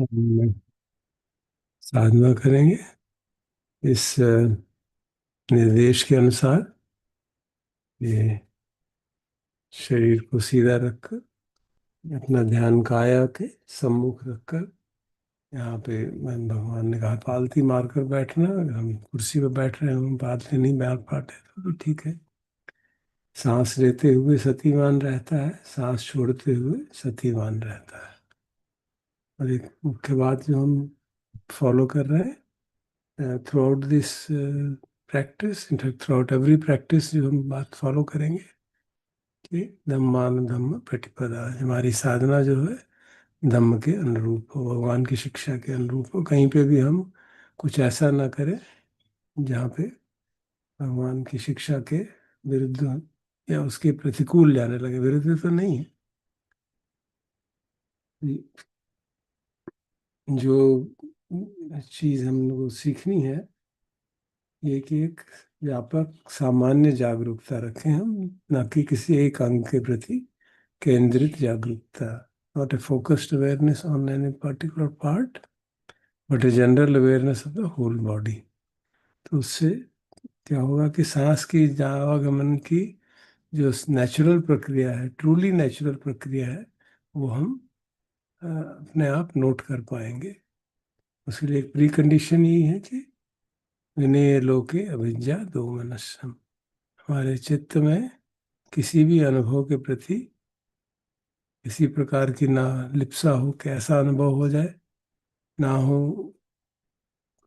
हम साधना करेंगे इस निर्देश के अनुसार। ये शरीर को सीधा रखकर अपना ध्यान काया के सम्मुख रखकर, यहाँ पे मैं भगवान ने कहा पालथी मारकर बैठना। अगर हम कुर्सी पर बैठ रहे हैं, हम पालथी नहीं बैठ पाते तो भी ठीक है। सांस लेते हुए सतीमान रहता है, सांस छोड़ते हुए सतीमान रहता है। और एक मुख्य बात जो हम फॉलो कर रहे हैं through out this practice, in fact through out every practice, जो हम बात फॉलो करेंगे कि धम्मान धम्म प्रतिपदा, हमारी साधना जो है धम्म के अनुरूप हो, भगवान की शिक्षा के अनुरूप हो। कहीं पे भी हम कुछ ऐसा ना करें जहाँ पे भगवान की शिक्षा के विरुद्ध या उसके प्रतिकूल जाने लगे। विरुद्ध तो नहीं है, जो चीज़ हम लोग को सीखनी है ये कि एक व्यापक सामान्य जागरूकता रखें हम, ना कि किसी एक अंग के प्रति केंद्रित जागरूकता। Not a focused awareness on any particular part, but a general awareness of the whole body. तो उससे क्या होगा कि सांस की आवागमन की जो नेचुरल प्रक्रिया है, ट्रूली नेचुरल प्रक्रिया है, वो हम अपने आप नोट कर पाएंगे। उसके लिए एक प्री कंडीशन यही है कि विनय लोके अभिज्ञा दो मनस्सम, हमारे चित्त में किसी भी अनुभव के प्रति किसी प्रकार की ना लिप्सा हो, कि ऐसा अनुभव हो जाए, ना हो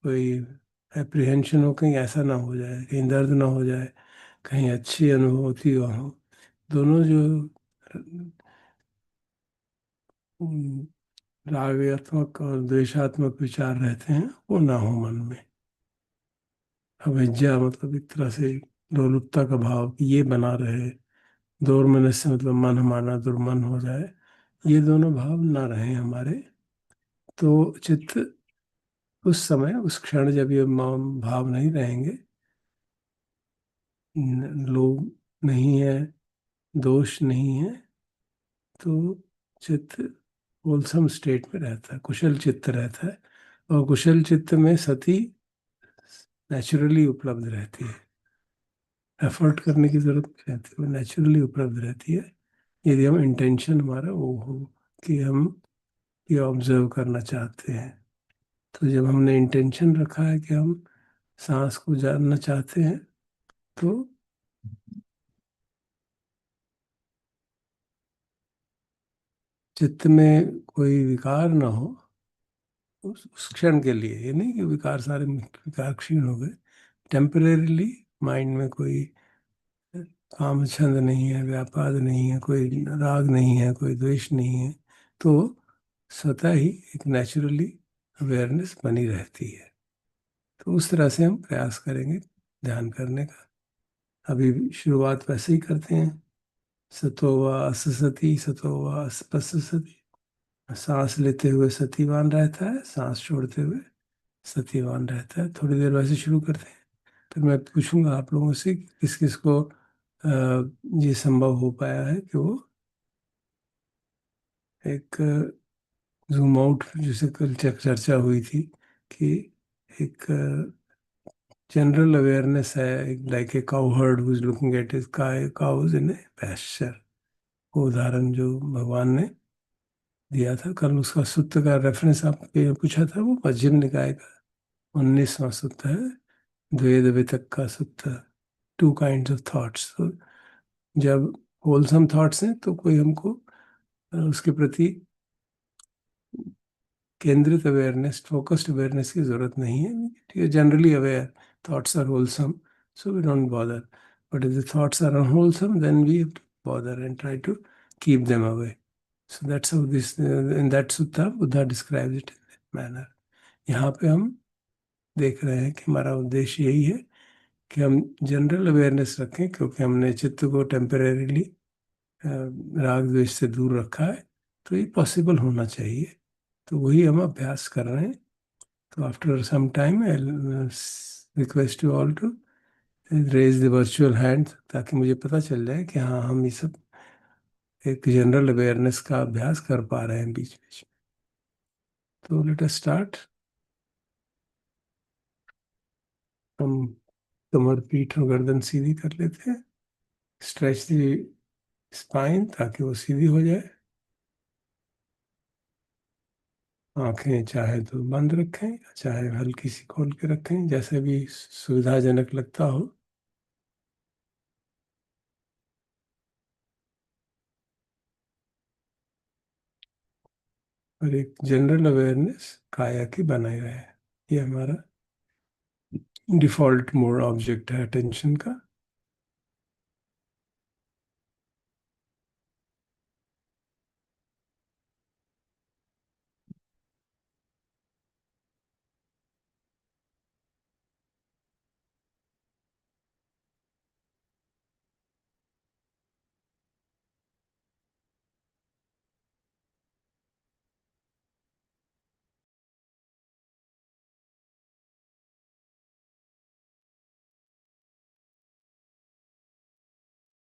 कोई एप्रिहेंशन हो, कहीं ऐसा ना हो जाए, कहीं दर्द ना हो जाए, कहीं अच्छी अनुभूति हो। दोनों जो उम, रागात्मक और द्वेषात्मक विचार रहते हैं वो ना हो मन में। अविद्या मतलब एक तरह से लोलुपता का भाव कि ये बना रहे। दोर्मनस्य मतलब मन हमारा दुर्मन हो जाए, ये दोनों भाव ना रहे हमारे। तो चित्त उस समय, उस क्षण जब ये भाव नहीं रहेंगे, लोभ नहीं है, दोष नहीं है, तो चित्त होलसम स्टेट में रहता है, कुशल चित्त रहता है। और कुशल चित्त में सती नेचुरली उपलब्ध रहती है, एफर्ट करने की जरूरत नहीं रहती, वो नेचुरली उपलब्ध रहती है। यदि हम इंटेंशन हमारा वो हो कि हम ये ऑब्जर्व करना चाहते हैं। तो जब हमने इंटेंशन रखा है कि हम सांस को जानना चाहते हैं, तो चित्त में कोई विकार ना हो उस क्षण के लिए। ये नहीं कि विकार सारे विकार क्षीण हो गए, टेम्परेरीली माइंड में कोई काम छंद नहीं है, व्यापाद नहीं है, कोई राग नहीं है, कोई द्वेष नहीं है, तो स्वतः ही एक नेचुरली अवेयरनेस बनी रहती है। तो उस तरह से हम प्रयास करेंगे ध्यान करने का। अभी भी शुरुआत वैसे ही करते हैं, सतो व अससती, सतो व अस्पसती। सांस लेते हुए सतीवान रहता है, सांस छोड़ते हुए सतीवान रहता है। थोड़ी देर वैसे शुरू करते हैं, फिर मैं पूछूंगा आप लोगों से कि किस किस को ये संभव हो पाया है कि वो एक जूम आउट, जिसे कल चर्चा हुई थी कि एक जनरल अवेयरनेस है, like a cowherd who is looking at his cows in a pasture. वो उदाहरण जो भगवान ने दिया था कल, उसका सूत्र का रेफरेंस आपने पूछा था, वो मध्यम निकाय का 19वां सूत्र है, द्वैध वितक का सूत्र। Two kinds of thoughts. तो जब होलसम थॉट्स हैं तो कोई हमको उसके प्रति केंद्रित अवेयरनेस, फोकस्ड अवेयरनेस की जरूरत नहीं है। ठीक है, generally aware, thoughts are wholesome, so we don't bother. But if the thoughts are unwholesome, then we have to bother and try to keep them away. So that's how this in that sutta Buddha describes it in that manner. यहाँ पे हम देख रहे हैं कि हमारा उद्देश्य यही है कि हम जनरल अवेयरनेस रखें, क्योंकि हमने चित्त को टेम्परेरीली राग द्वेष से दूर रखा है, तो ये पॉसिबल होना चाहिए। तो वही हम अभ्यास कर रहे हैं। तो after some time I request you all to raise the virtual hand, ताकि मुझे पता चल जाए कि हाँ, हम ये सब एक जनरल अवेयरनेस का अभ्यास कर पा रहे हैं बीच बीच में। तो लेट अस स्टार्ट। हम कमर, पीठ और गर्दन सीधी कर लेते हैं। स्ट्रेच दी स्पाइन ताकि वो सीधी हो जाए। आंखें चाहे तो बंद रखें या चाहे हल्की सी खोल के रखें, जैसे भी सुविधाजनक लगता हो। और एक जनरल अवेयरनेस काया की बनाए रहे। ये हमारा डिफॉल्ट मोड ऑब्जेक्ट है अटेंशन का।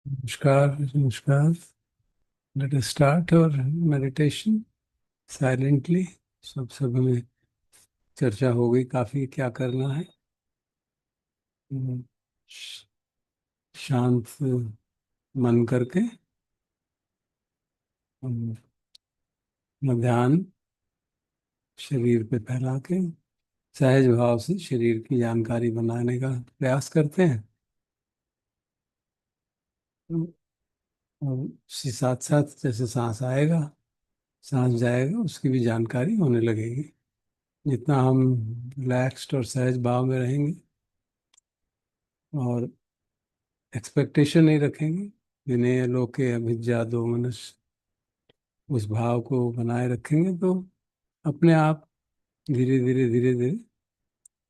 नमस्कार, नमस्कार। लेट अस स्टार्ट और मेडिटेशन साइलेंटली। सब हमें चर्चा हो गई काफी, क्या करना है। हम्म, श- शांत मन करके हम अपना ध्यान शरीर पे फैला के सहज भाव से शरीर की जानकारी बनाने का प्रयास करते हैं। और उसके साथ साथ जैसे सांस आएगा, सांस जाएगा, उसकी भी जानकारी होने लगेगी। जितना हम रिलैक्स्ड और सहज भाव में रहेंगे और एक्सपेक्टेशन नहीं रखेंगे, विनय लोके अभिज्ञा दो मनुष्य, उस भाव को बनाए रखेंगे तो अपने आप धीरे धीरे धीरे धीरे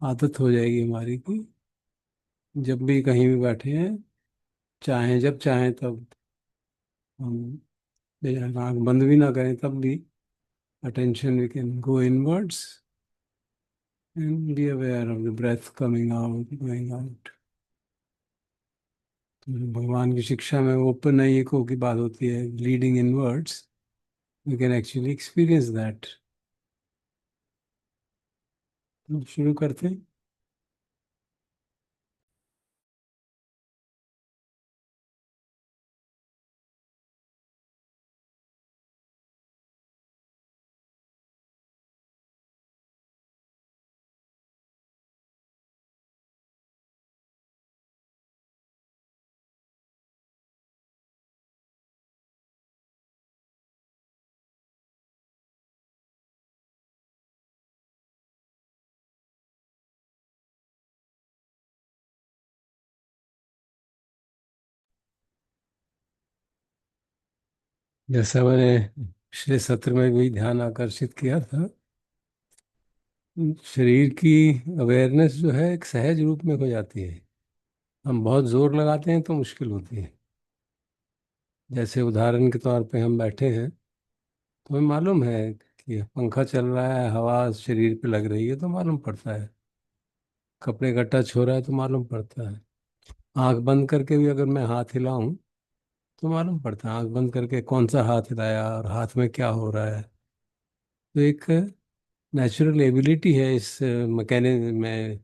आदत हो जाएगी हमारी कि जब भी कहीं भी बैठे हैं, चाहें जब चाहें तब हम बेशक आँख बंद भी ना करें तब भी attention we can go inwards and be aware of the breath coming out, going out. तो भगवान की शिक्षा में ओपन को की बात होती है, leading inwards. We can actually experience that. तो शुरू करते हैं। जैसा मैंने पिछले सत्र में भी ध्यान आकर्षित किया था, शरीर की अवेयरनेस जो है एक सहज रूप में हो जाती है। हम बहुत जोर लगाते हैं तो मुश्किल होती है। जैसे उदाहरण के तौर पे हम बैठे हैं, तो हमें मालूम है कि पंखा चल रहा है, हवा शरीर पे लग रही है तो मालूम पड़ता है। कपड़े का टच हो रहा है तो मालूम पड़ता है। आंख बंद करके भी अगर मैं हाथ हिलाऊं तो मालूम पड़ता है, आंख बंद करके कौन सा हाथ हिलाया और हाथ में क्या हो रहा है। तो एक नेचुरल एबिलिटी है इस मैकेनिज्म में,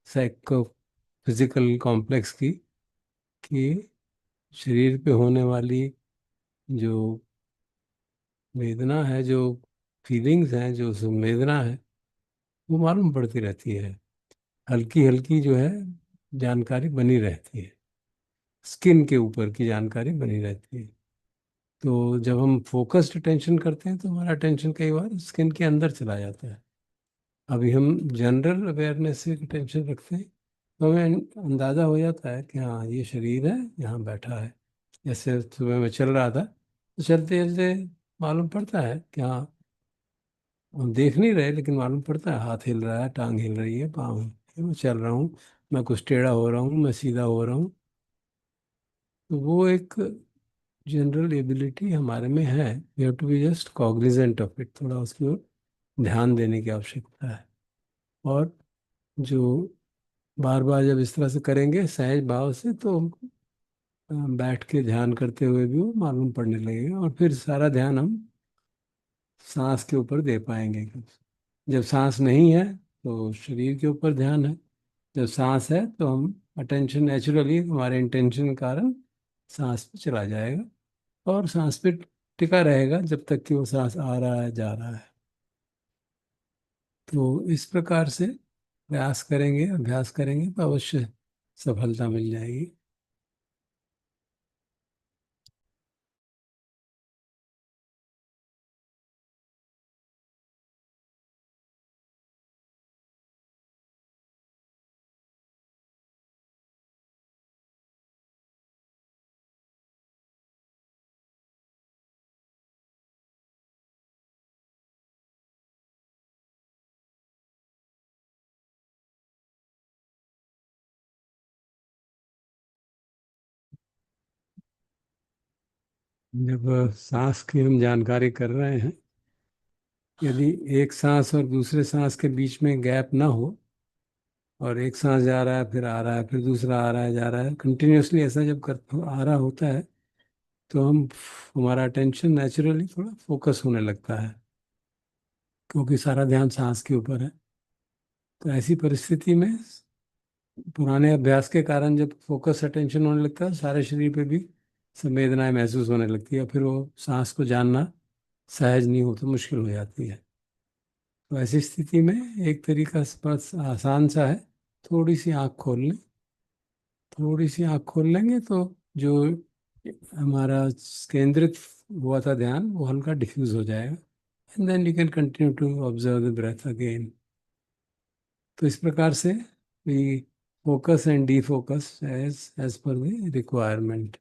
साइको फिजिकल कॉम्प्लेक्स की, कि शरीर पे होने वाली जो वेदना है, जो फीलिंग्स हैं, जो संवेदना है, वो मालूम पड़ती रहती है। हल्की हल्की जो है जानकारी बनी रहती है, स्किन के ऊपर की जानकारी बनी रहती है। तो जब हम फोकस्ड अटेंशन करते हैं तो हमारा अटेंशन कई बार स्किन के अंदर चला जाता है। अभी हम जनरल अवेयरनेस से अटेंशन रखते हैं तो हमें अंदाज़ा हो जाता है कि हाँ ये शरीर है, यहाँ बैठा है। जैसे सुबह में चल रहा था तो चलते चलते मालूम पड़ता है कि हाँ, हम देख नहीं रहे लेकिन मालूम पड़ता है, हाथ हिल रहा है, टांग हिल रही है, पाँव हिल रही है, मैं चल रहा हूँ, मैं कुछ टेढ़ा हो रहा हूँ, मैं सीधा हो रहा हूँ। तो वो एक जनरल एबिलिटी हमारे में है। We have to be just cognizant of it, थोड़ा उसकी ओर ध्यान देने की आवश्यकता है। और जो बार बार जब इस तरह से करेंगे सहज भाव से, तो बैठ के ध्यान करते हुए भी वो मालूम पड़ने लगेगा और फिर सारा ध्यान हम सांस के ऊपर दे पाएंगे। जब सांस नहीं है तो शरीर के ऊपर ध्यान है, जब सांस है तो हम अटेंशन नेचुरली हमारे इंटेंशन के कारण सांस पे चला जाएगा, और सांस पे टिका रहेगा जब तक कि वो सांस आ रहा है जा रहा है। तो इस प्रकार से प्रयास करेंगे, अभ्यास करेंगे तो अवश्य सफलता मिल जाएगी। जब सांस की हम जानकारी कर रहे हैं, यदि एक सांस और दूसरे सांस के बीच में गैप ना हो, और एक सांस जा रहा है फिर आ रहा है फिर दूसरा आ रहा है जा रहा है कंटिन्यूअसली, ऐसा जब कर आ रहा होता है तो हम हमारा अटेंशन नेचुरली थोड़ा फोकस होने लगता है, क्योंकि सारा ध्यान सांस के ऊपर है। तो ऐसी परिस्थिति में पुराने अभ्यास के कारण जब फोकस अटेंशन होने लगता है, सारे शरीर पे भी संवेदनाएं महसूस होने लगती है, फिर वो सांस को जानना सहज नहीं हो तो मुश्किल हो जाती है। तो ऐसी स्थिति में एक तरीका बस आसान सा है, थोड़ी सी आँख खोल लें। थोड़ी सी आँख खोल लेंगे तो जो हमारा केंद्रित हुआ था ध्यान वो हल्का डिफ्यूज हो जाएगा, and then you can continue to observe the breath again. तो इस प्रकार से we focus and defocus as per the requirement.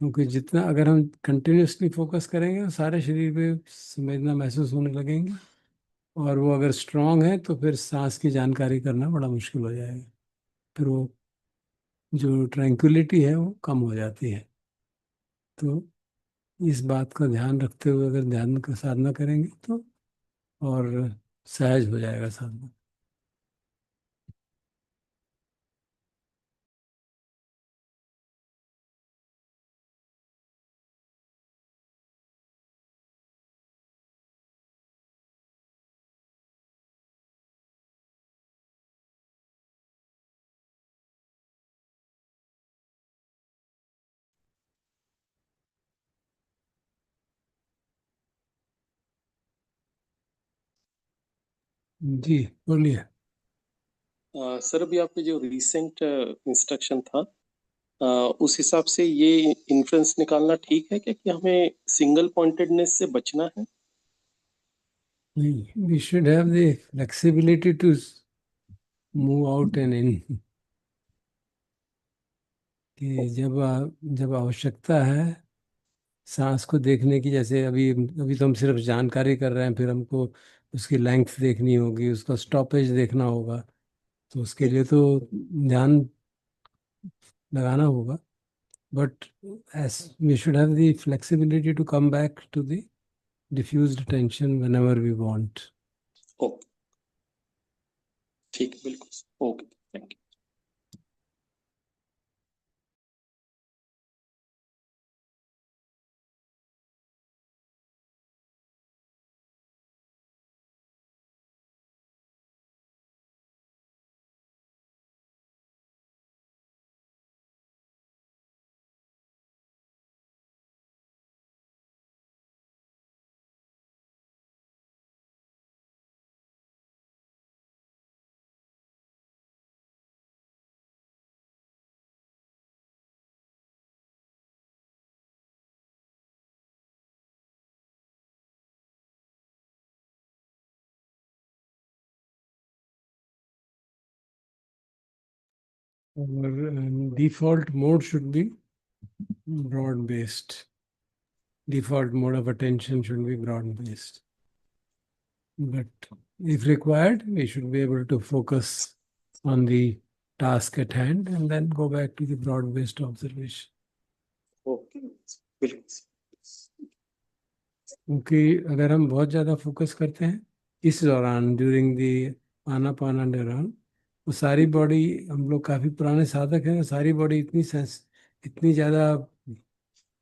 क्योंकि जितना अगर हम कंटिन्यूसली फोकस करेंगे तो सारे शरीर पे संवेदना महसूस होने लगेंगे, और वो अगर स्ट्रांग है तो फिर सांस की जानकारी करना बड़ा मुश्किल हो जाएगा, फिर वो जो ट्रैंक्विलिटी है वो कम हो जाती है। तो इस बात का ध्यान रखते हुए अगर ध्यान का साधना करेंगे तो और सहज हो जाएगा साधना। जी बोलिए। सर अभी आपके जो रिसेंट इंस्ट्रक्शन था, अ, उस हिसाब से ये इन्फ्रेंस निकालना ठीक है क्या कि हमें सिंगल पॉइंटेडनेस से बचना है? We should have the flexibility to move out and in, कि जब आवश्यकता है सांस को देखने की, जैसे अभी अभी तो हम सिर्फ जानकारी कर रहे हैं, फिर हमको उसकी लेंथ देखनी होगी, उसका स्टॉपेज देखना होगा, तो उसके लिए तो ध्यान लगाना होगा। But as we should have the flexibility to come back to the diffused attention whenever we want. Okay, ठीक है, बिल्कुल okay, thank you. Our default mode should be broad based. Default mode of attention should be broad based. But if required, we should be able to focus on the task at hand and then go back to the broad based observation. Okay, बिल्कुल। क्योंकि अगर हम बहुत ज़्यादा focus करते हैं इस दौरान, ड्यूरिंग दी आनापाना दौरान, वो सारी बॉडी, हम लोग काफ़ी पुराने साधक हैं, सारी बॉडी इतनी सेंस, इतनी ज़्यादा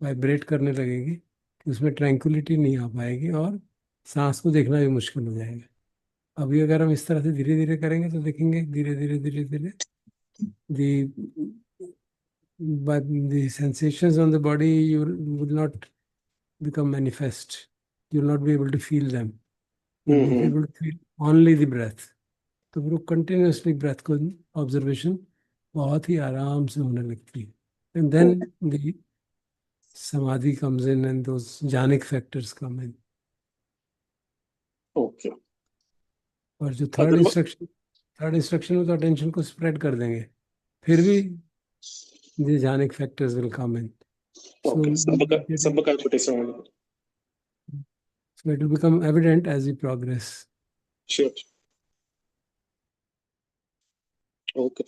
वाइब्रेट करने लगेगी कि उसमें ट्रैंक्विलिटी नहीं आ पाएगी, और सांस को देखना भी मुश्किल हो जाएगा। अभी अगर हम इस तरह से धीरे धीरे करेंगे तो देखेंगे धीरे धीरे धीरे धीरे the but the sensations on the body you will not become manifest. You will not be able to feel them. You will be hmm. able to feel only the breath. तो फिर वो कंटिन्यूसली ब्रेथ को observation बहुत ही आराम से होने लगती है, and then the samadhi comes in and those ज्ञानिक फैक्टर्स कम इन। ओके। और जो अगर थर्ड इंस्ट्रक्शन में तो अटेंशन को स्प्रेड कर देंगे, फिर भी द ज्ञानिक factors will come in. So okay, सबका quotation. it will become evident as we progress. Sure. Okay.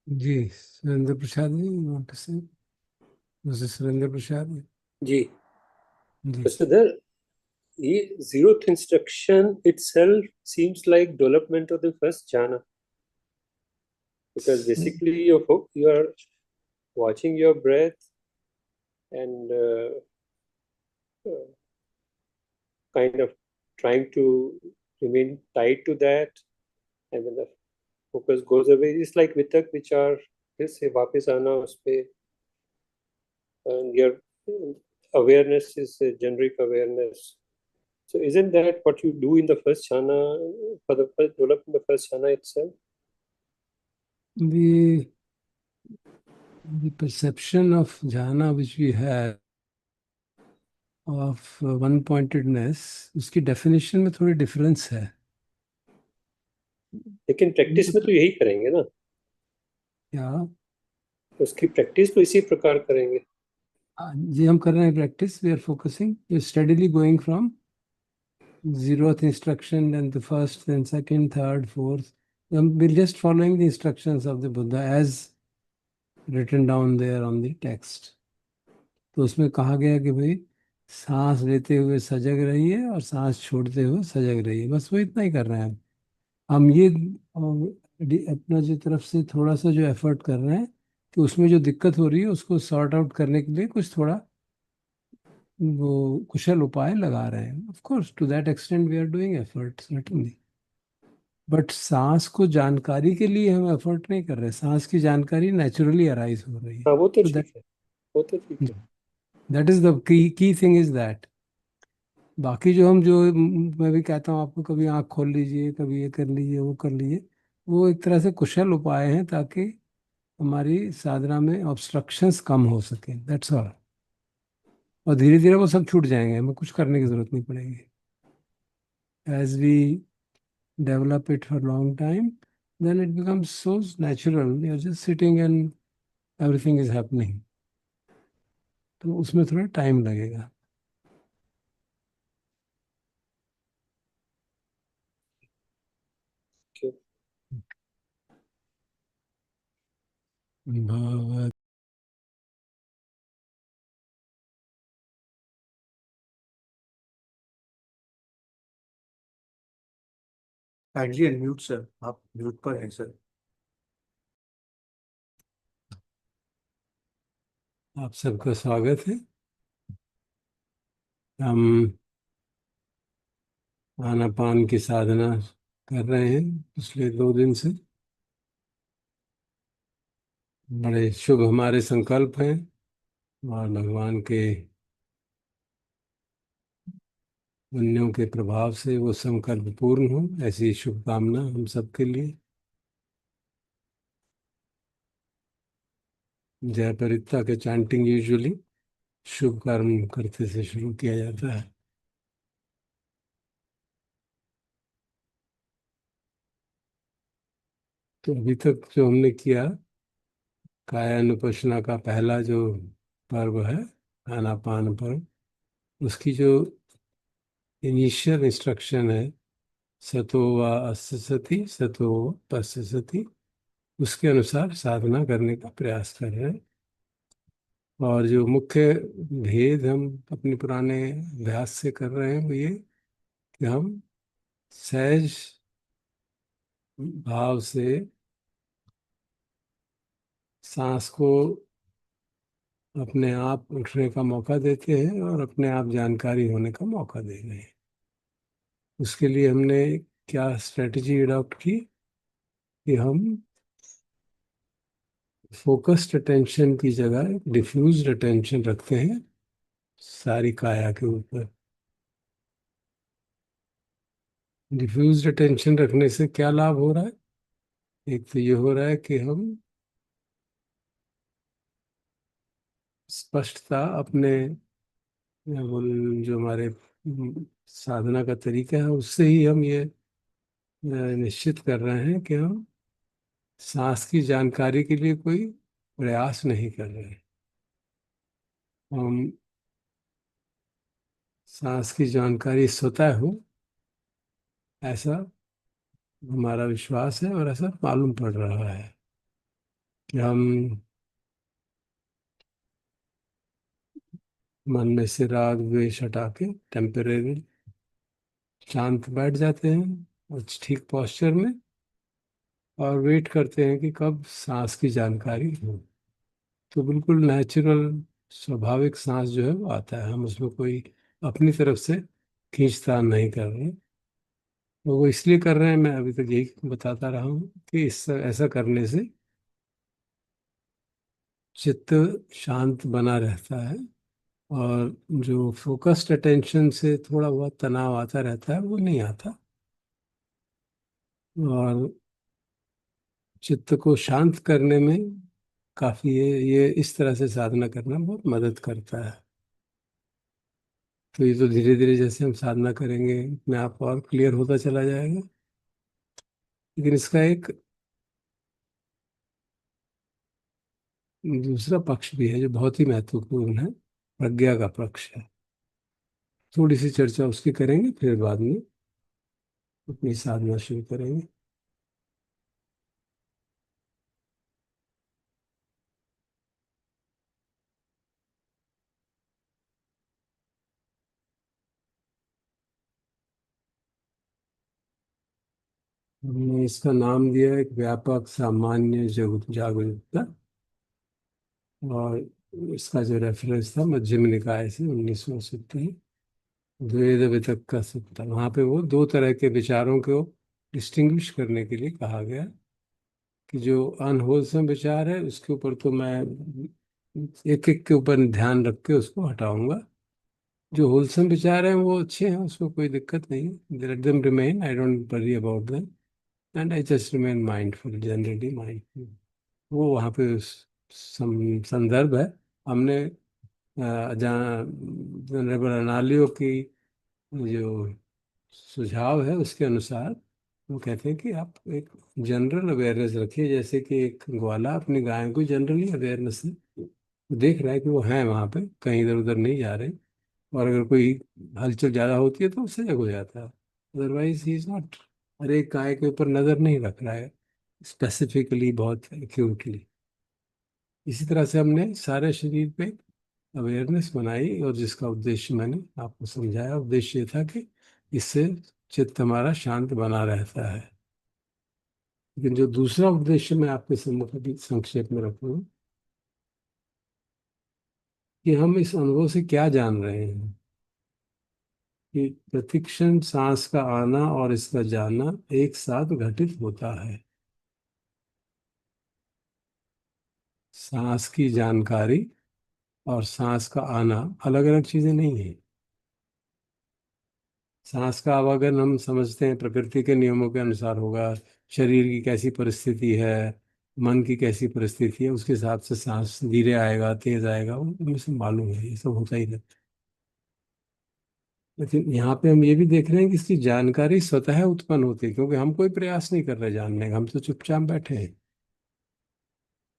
जी, Surendra Prasad ji, want to say? Mr. Surendra Prasad ji जी। Prasad, ये zeroth instruction itself seems like development of the first jhana, because basically you are watching your breath and kind of trying to remain tied to that, and when the focus goes away, it's like vitak vichar, फिर से वापस आना उस पे, and your awareness is a generic awareness. So isn't that what you do in the first jhana, for the first developing the first jhana itself? The perception of jhana which we have of one pointedness, उसकी definition में थोड़ी difference है। लेकिन practice में तो यही करेंगे ना, क्या उसकी प्रैक्टिस तो इसी प्रकार करेंगे। जी हम कर रहे हैं practice, we are focusing, we are steadily going from zeroth instruction and the first, then second, third, fourth. We're just following the instructions of the Buddha as written down there on the text. तो उसमें कहा गया कि भाई सांस लेते हुए सजग रहिए और सांस छोड़ते हुए सजग रहिए, बस वो इतना ही कर रहे हैं हम ये अपना जो तरफ से थोड़ा सा जो एफर्ट कर रहे हैं कि उसमें जो दिक्कत हो रही है उसको सॉर्ट आउट करने के लिए कुछ थोड़ा वो कुशल उपाय लगा रहे हैं। Of course to that extent we are doing effort certainly, but सांस को जानकारी के लिए हम एफर्ट नहीं कर रहे, सांस की जानकारी नेचुरली अराइज हो रही है। हाँ वो तो तो ठीक है, वो तो ठीक है। That is the key thing is that. बाकी जो हम जो मैं भी कहता हूँ आपको, कभी आँख खोल लीजिए, कभी ये कर लीजिए, वो कर लीजिए, वो एक तरह से कुशल उपाय हैं ताकि हमारी साधना में ऑब्स्ट्रक्शंस कम हो सके, दैट्स ऑल। और धीरे धीरे वो सब छूट जाएंगे, हमें कुछ करने की जरूरत नहीं पड़ेगी। As we develop it for a long time, then it becomes so natural. You're just sitting and everything is happening. तो उसमें थोड़ा टाइम लगेगा। Okay. भगवत काइंडली अनम्यूट सर, आप म्यूट पर हैं सर। आप सबका स्वागत है। हम आनापान की साधना कर रहे हैं पिछले 2 दिन से। बड़े शुभ हमारे संकल्प हैं और भगवान के पुण्यों के प्रभाव से वो संकल्प पूर्ण हो, ऐसी शुभकामना हम सबके लिए। जयपरिता के चैंटिंग यूजुअली शुभ कर्म करते से शुरू किया जाता है। तो अभी तक जो हमने किया, कायानुपश्यना का पहला जो पर्व है आनापान पर्व, उसकी जो इनिशियल इंस्ट्रक्शन है सतो व अससति सतो पससति, उसके अनुसार साधना करने का प्रयास कर रहे हैं। और जो मुख्य भेद हम अपने पुराने अभ्यास से कर रहे हैं वो ये कि हम सहज भाव से सांस को अपने आप उठने का मौका देते हैं और अपने आप जानकारी होने का मौका दे रहे हैं। उसके लिए हमने क्या स्ट्रेटजी अडॉप्ट की कि हम फोकस्ड अटेंशन की जगह डिफ्यूज्ड अटेंशन रखते हैं सारी काया के ऊपर। डिफ्यूज्ड अटेंशन रखने से क्या लाभ हो रहा है? एक तो ये हो रहा है कि हम स्पष्टता अपने जो हमारे साधना का तरीका है उससे ही हम ये निश्चित कर रहे हैं कि हम सांस की जानकारी के लिए कोई प्रयास नहीं कर रहे हैं। हम सांस की जानकारी स्वतः हो ऐसा हमारा विश्वास है और ऐसा मालूम पड़ रहा है कि हम मन में से राग द्वेष हटा के टेम्परेरी शांत बैठ जाते हैं और ठीक पोस्चर में, और वेट करते हैं कि कब सांस की जानकारी हो। तो बिल्कुल नेचुरल स्वाभाविक सांस जो है वो आता है, हम उसमें कोई अपनी तरफ से खींचतान नहीं कर रहे हैं। तो वो इसलिए कर रहे हैं, मैं अभी तक यही बताता रहा हूँ कि इस ऐसा करने से चित्त शांत बना रहता है और जो फोकस्ड अटेंशन से थोड़ा बहुत तनाव आता रहता है वो नहीं आता। और चित्त को शांत करने में काफी ये इस तरह से साधना करना बहुत मदद करता है। तो ये तो धीरे धीरे जैसे हम साधना करेंगे अपने आप और क्लियर होता चला जाएगा। लेकिन इसका एक दूसरा पक्ष भी है जो बहुत ही महत्वपूर्ण है, प्रज्ञा का पक्ष है। थोड़ी सी चर्चा उसकी करेंगे, फिर बाद में अपनी साधना शुरू करेंगे। हमने इसका नाम दिया एक व्यापक सामान्य जागरूकता, और इसका जो रेफरेंस था मध्यम निकाय से 1970 द्वैध वितक का सूत्र, वहाँ पे वो दो तरह के विचारों को डिस्टिंग्विश करने के लिए कहा गया कि जो अनहोलसम विचार है उसके ऊपर तो मैं एक एक के ऊपर ध्यान रख के उसको हटाऊंगा। जो होलसम विचार हैं वो अच्छे हैं, उसमें कोई दिक्कत नहीं है, let them remain, I don't worry about them and I just remain mindful, generally mindful. वो वहाँ पे संदर्भ है। हमने जहाँ जनरल अनालियों की जो सुझाव है उसके अनुसार वो कहते हैं कि आप एक जनरल अवेयरनेस रखिए, जैसे कि एक ग्वाला अपनी गाय को जनरली अवेयरनेस है, देख रहा है कि वो है वहाँ पे, कहीं इधर उधर नहीं जा रहे, और अगर कोई हलचल ज़्यादा होती है तो उससे सजग हो जाता है। अदरवाइज ही इज नॉट, हर एक गाय के ऊपर नज़र नहीं रख रहा है स्पेसिफिकली, बहुत एक्यूटली। इसी तरह से हमने सारे शरीर पे अवेयरनेस बनाई, और जिसका उद्देश्य मैंने आपको समझाया, उद्देश्य ये था कि इससे चित्त हमारा शांत बना रहता है। लेकिन जो दूसरा उद्देश्य मैं आपके सम्मुख अभी संक्षेप में रखूँ कि हम इस अनुभव से क्या जान रहे हैं कि प्रतिक्षण सांस का आना और इसका जाना एक साथ घटित होता है। सांस की जानकारी और सांस का आना अलग अलग चीजें नहीं है। सांस का आवागमन हम समझते हैं प्रकृति के नियमों के अनुसार होगा, शरीर की कैसी परिस्थिति है, मन की कैसी परिस्थिति है, उसके हिसाब से सांस धीरे आएगा तेज आएगा, वो हमें सब मालूम है, ये सब होता ही रहता है। लेकिन यहाँ पे हम ये भी देख रहे हैं कि इसकी जानकारी स्वतः उत्पन्न होती है, क्योंकि हम कोई प्रयास नहीं कर रहे जानने का, हम तो चुपचाप बैठे हैं।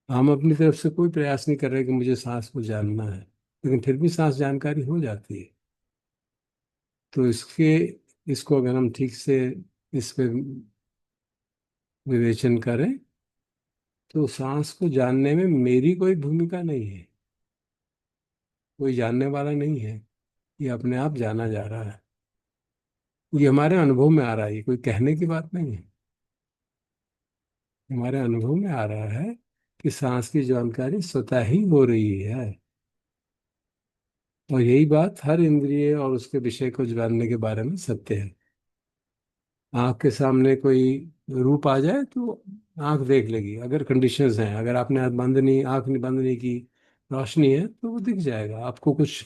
हम अपनी तरफ से कोई प्रयास नहीं कर रहे कि मुझे सांस को जानना है, लेकिन फिर भी सांस जानकारी हो जाती है। तो इसको अगर हम ठीक से इस पे विवेचन करें तो सांस को जानने में मेरी कोई भूमिका नहीं है, कोई जानने वाला नहीं है। ये अपने आप जाना जा रहा है, ये हमारे अनुभव में आ रहा है, ये कोई कहने की बात नहीं है। हमारे अनुभव में आ रहा है कि सांस की जानकारी स्वतः ही हो रही है। और यही बात हर इंद्रिय और उसके विषय को जानने के बारे में सत्य है। आंख के सामने कोई रूप आ जाए तो आंख देख लेगी, अगर कंडीशंस हैं। अगर आपने आंख नहीं बंद नहीं की, रोशनी है तो वो दिख जाएगा। आपको कुछ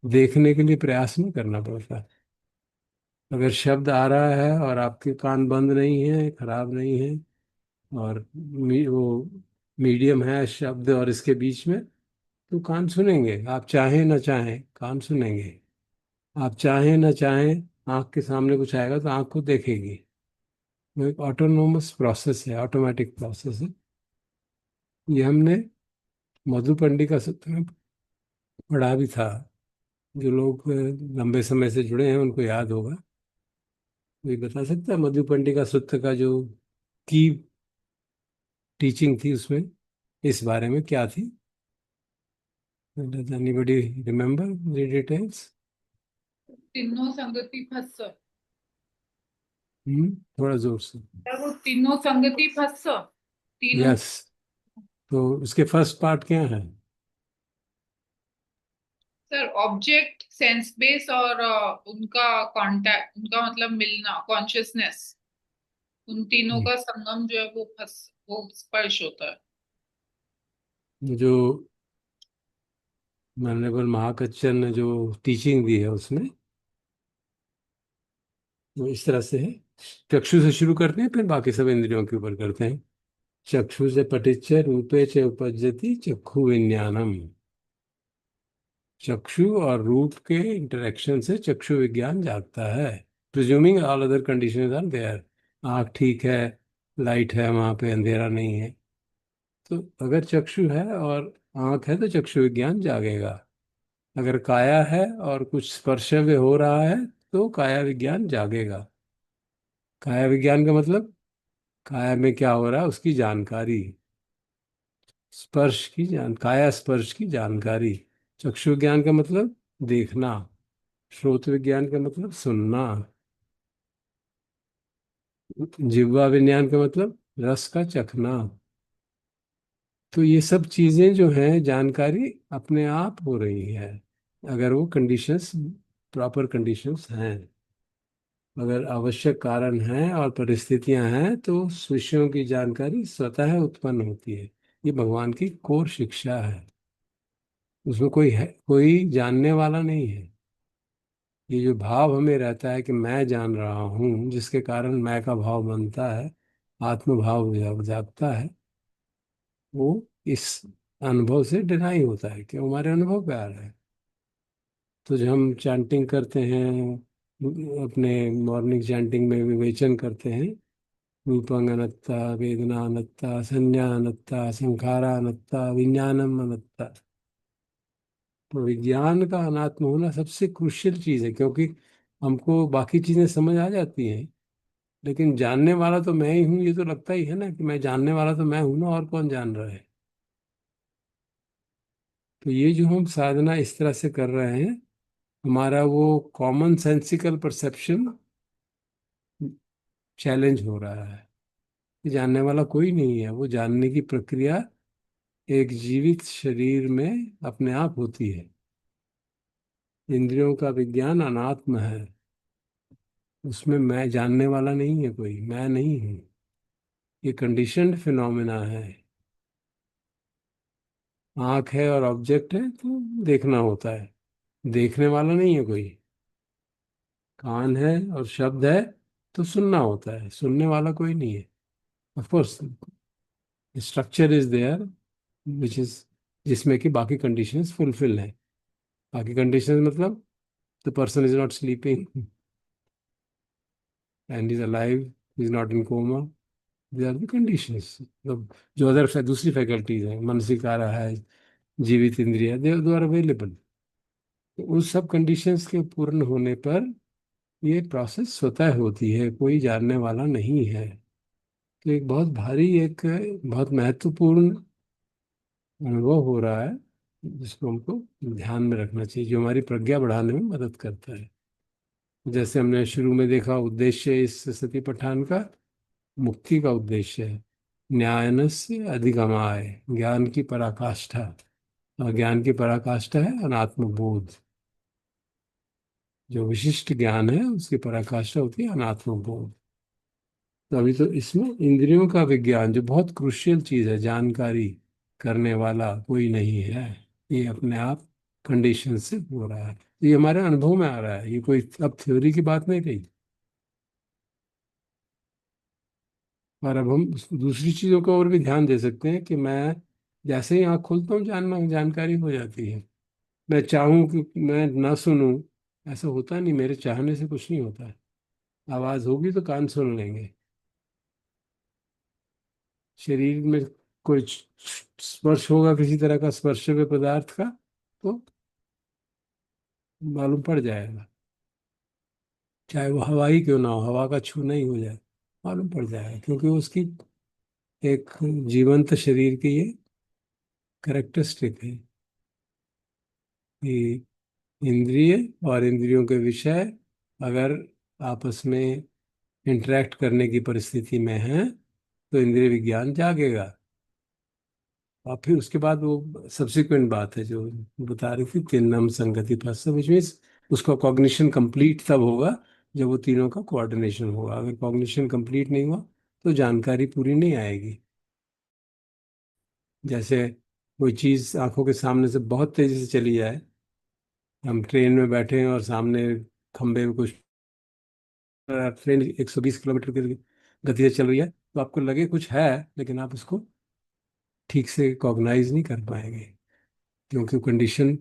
देखने के लिए प्रयास नहीं करना पड़ता। अगर शब्द आ रहा है और आपके कान बंद नहीं है, खराब नहीं है, और वो मीडियम है शब्द और इसके बीच में, तो कान सुनेंगे। आप चाहें ना चाहें कान सुनेंगे, आप चाहें ना चाहें आंख के सामने कुछ आएगा तो आंख को देखेगी। वो एक ऑटोनोमस प्रोसेस है, ऑटोमेटिक प्रोसेस है। ये हमने मधु पंडिका सूत्र में पढ़ा भी था। जो लोग लंबे समय से जुड़े हैं उनको याद होगा। कोई बता सकता है मधु पंडिका सूत्र का जो की टीचिंग थी उसमें इस बारे में क्या थी? Does anybody remember the details? तीनों संगति फस्स। थोड़ा जोर से। सर वो तीनों संगति फस्स, तीनों। यस, तो उसके फर्स्ट पार्ट क्या है? सर ऑब्जेक्ट, सेंस बेस और उनका कांटेक्ट, उनका मतलब मिलना, कॉन्शियसनेस, उन तीनों का संगम जो है वो स्पर्श होता है। जो माननीय महाकच्चन ने जो टीचिंग दी है उसमें वो इस तरह से है। चक्षु से शुरू करते हैं, फिर बाकी सब इंद्रियों के ऊपर करते हैं। चक्षु से पटिच्च रूपे च उपज्जति चक्षु विज्ञानम। चक्षु और रूप के इंटरेक्शन से चक्षु विज्ञान जागता है। Presuming all other conditions are there. आँख ठीक है, लाइट है वहाँ पे, अंधेरा नहीं है। तो अगर चक्षु है और आँख है तो चक्षु विज्ञान जागेगा। अगर काया है और कुछ स्पर्शव्य हो रहा है तो काया विज्ञान जागेगा। काया विज्ञान का मतलब काया में क्या हो रहा है उसकी जानकारी, काया स्पर्श की जानकारी। चक्षु विज्ञान का मतलब देखना, श्रोत विज्ञान का मतलब सुनना, जिह्वा विज्ञान का मतलब रस का चखना। तो ये सब चीजें जो हैं जानकारी अपने आप हो रही है अगर वो कंडीशंस, प्रॉपर कंडीशंस हैं। अगर आवश्यक कारण हैं और परिस्थितियां हैं तो उस विषयों की जानकारी स्वतः उत्पन्न होती है। ये भगवान की कोर शिक्षा है। उसमें कोई जानने वाला नहीं है। ये जो भाव हमें रहता है कि मैं जान रहा हूँ, जिसके कारण मैं का भाव बनता है, आत्म भाव जागता है, वो इस अनुभव से डिनाई होता है कि हमारे अनुभव पे आ रहा है। तो जब हम चैंटिंग करते हैं, अपने मॉर्निंग चैंटिंग में विवेचन करते हैं, रूपं अनत्ता, वेदना अनत्ता, संज्ञा अनत्ता, संखारा अनत्ता, विज्ञानम अनत्ता। तो विज्ञान का अनात्म होना सबसे क्रुशियल चीज है, क्योंकि हमको बाकी चीजें समझ आ जाती हैं, लेकिन जानने वाला तो मैं ही हूँ, ये तो लगता ही है ना कि मैं जानने वाला तो मैं हूं ना, और कौन जान रहा है। तो ये जो हम साधना इस तरह से कर रहे हैं, हमारा वो कॉमन सेंसिकल परसेप्शन चैलेंज हो रहा है कि जानने वाला कोई नहीं है। वो जानने की प्रक्रिया एक जीवित शरीर में अपने आप होती है। इंद्रियों का विज्ञान अनात्म है, उसमें मैं जानने वाला नहीं है, कोई मैं नहीं हूँ। ये कंडीशनड फिनोमिना है। आंख है और ऑब्जेक्ट है तो देखना होता है, देखने वाला नहीं है कोई। कान है और शब्द है तो सुनना होता है, सुनने वाला कोई नहीं है। Of course structure is there which is, जिसमें कि बाकी कंडीशंस फुलफिल हैं। बाकी कंडीशंस मतलब the person is not sleeping and is alive, is not in coma. They are the conditions. मतलब जो अदर दूसरी फैकल्टीज हैं, मानसिकारा है, जीवित इंद्रिय, दे आर अवेलेबल। तो उस सब कंडीशंस के पूर्ण होने पर ये प्रोसेस स्वतः होती है, कोई जानने वाला नहीं है। तो एक बहुत भारी, एक बहुत महत्वपूर्ण अनुभव हो रहा है, जिसको हमको ध्यान में रखना चाहिए, जो हमारी प्रज्ञा बढ़ाने में मदद करता है। जैसे हमने शुरू में देखा, उद्देश्य इस सती पठान का मुक्ति का उद्देश्य है। न्यायनस्य अधिगमाय, ज्ञान की पराकाष्ठा। और ज्ञान की पराकाष्ठा है अनात्मबोध। जो विशिष्ट ज्ञान है उसकी पराकाष्ठा होती है अनात्मबोध। तो अभी तो इसमें इंद्रियों का विज्ञान, जो बहुत क्रुशियल चीज है, जानकारी करने वाला कोई नहीं है। ये अपने आप कंडीशन से हो रहा है, ये हमारे अनुभव में आ रहा है, ये कोई अब थ्योरी की बात नहीं रही। और अब हम दूसरी चीजों को और भी ध्यान दे सकते हैं कि मैं जैसे ही आँख खोलता हूँ, जानकारी हो जाती है। मैं चाहूँ कि मैं ना सुनूं, ऐसा होता नहीं, मेरे चाहने से कुछ नहीं होता है। आवाज होगी तो कान सुन लेंगे। शरीर में कोई स्पर्श होगा, किसी तरह का स्पर्शव्य पदार्थ का, तो मालूम पड़ जाएगा। चाहे वो हवा ही क्यों ना हो, हवा का छूना ही हो जाए, मालूम पड़ जाएगा, क्योंकि उसकी एक जीवंत शरीर की ये करेक्टरिस्टिक है कि इंद्रिय और इंद्रियों के विषय अगर आपस में इंटरेक्ट करने की परिस्थिति में हैं, तो इंद्रिय विज्ञान जागेगा। और फिर उसके बाद वो सब्सिक्वेंट बात है जो बता रही थी, तिन्नम संगति फस्य, विच मीन्स उसका कॉग्निशन कंप्लीट तब होगा जब वो तीनों का कोऑर्डिनेशन होगा। अगर कॉग्निशन कंप्लीट नहीं हुआ तो जानकारी पूरी नहीं आएगी। जैसे कोई चीज़ आंखों के सामने से बहुत तेजी से चली जाए, हम ट्रेन में बैठे हैं और सामने खंबे में कुछ, ट्रेन 120 किलोमीटर की गति से चल रही है, तो आपको लगे कुछ है, लेकिन आप उसको ठीक से कॉग्नाइज नहीं कर पाएंगे, क्योंकि कंडीशन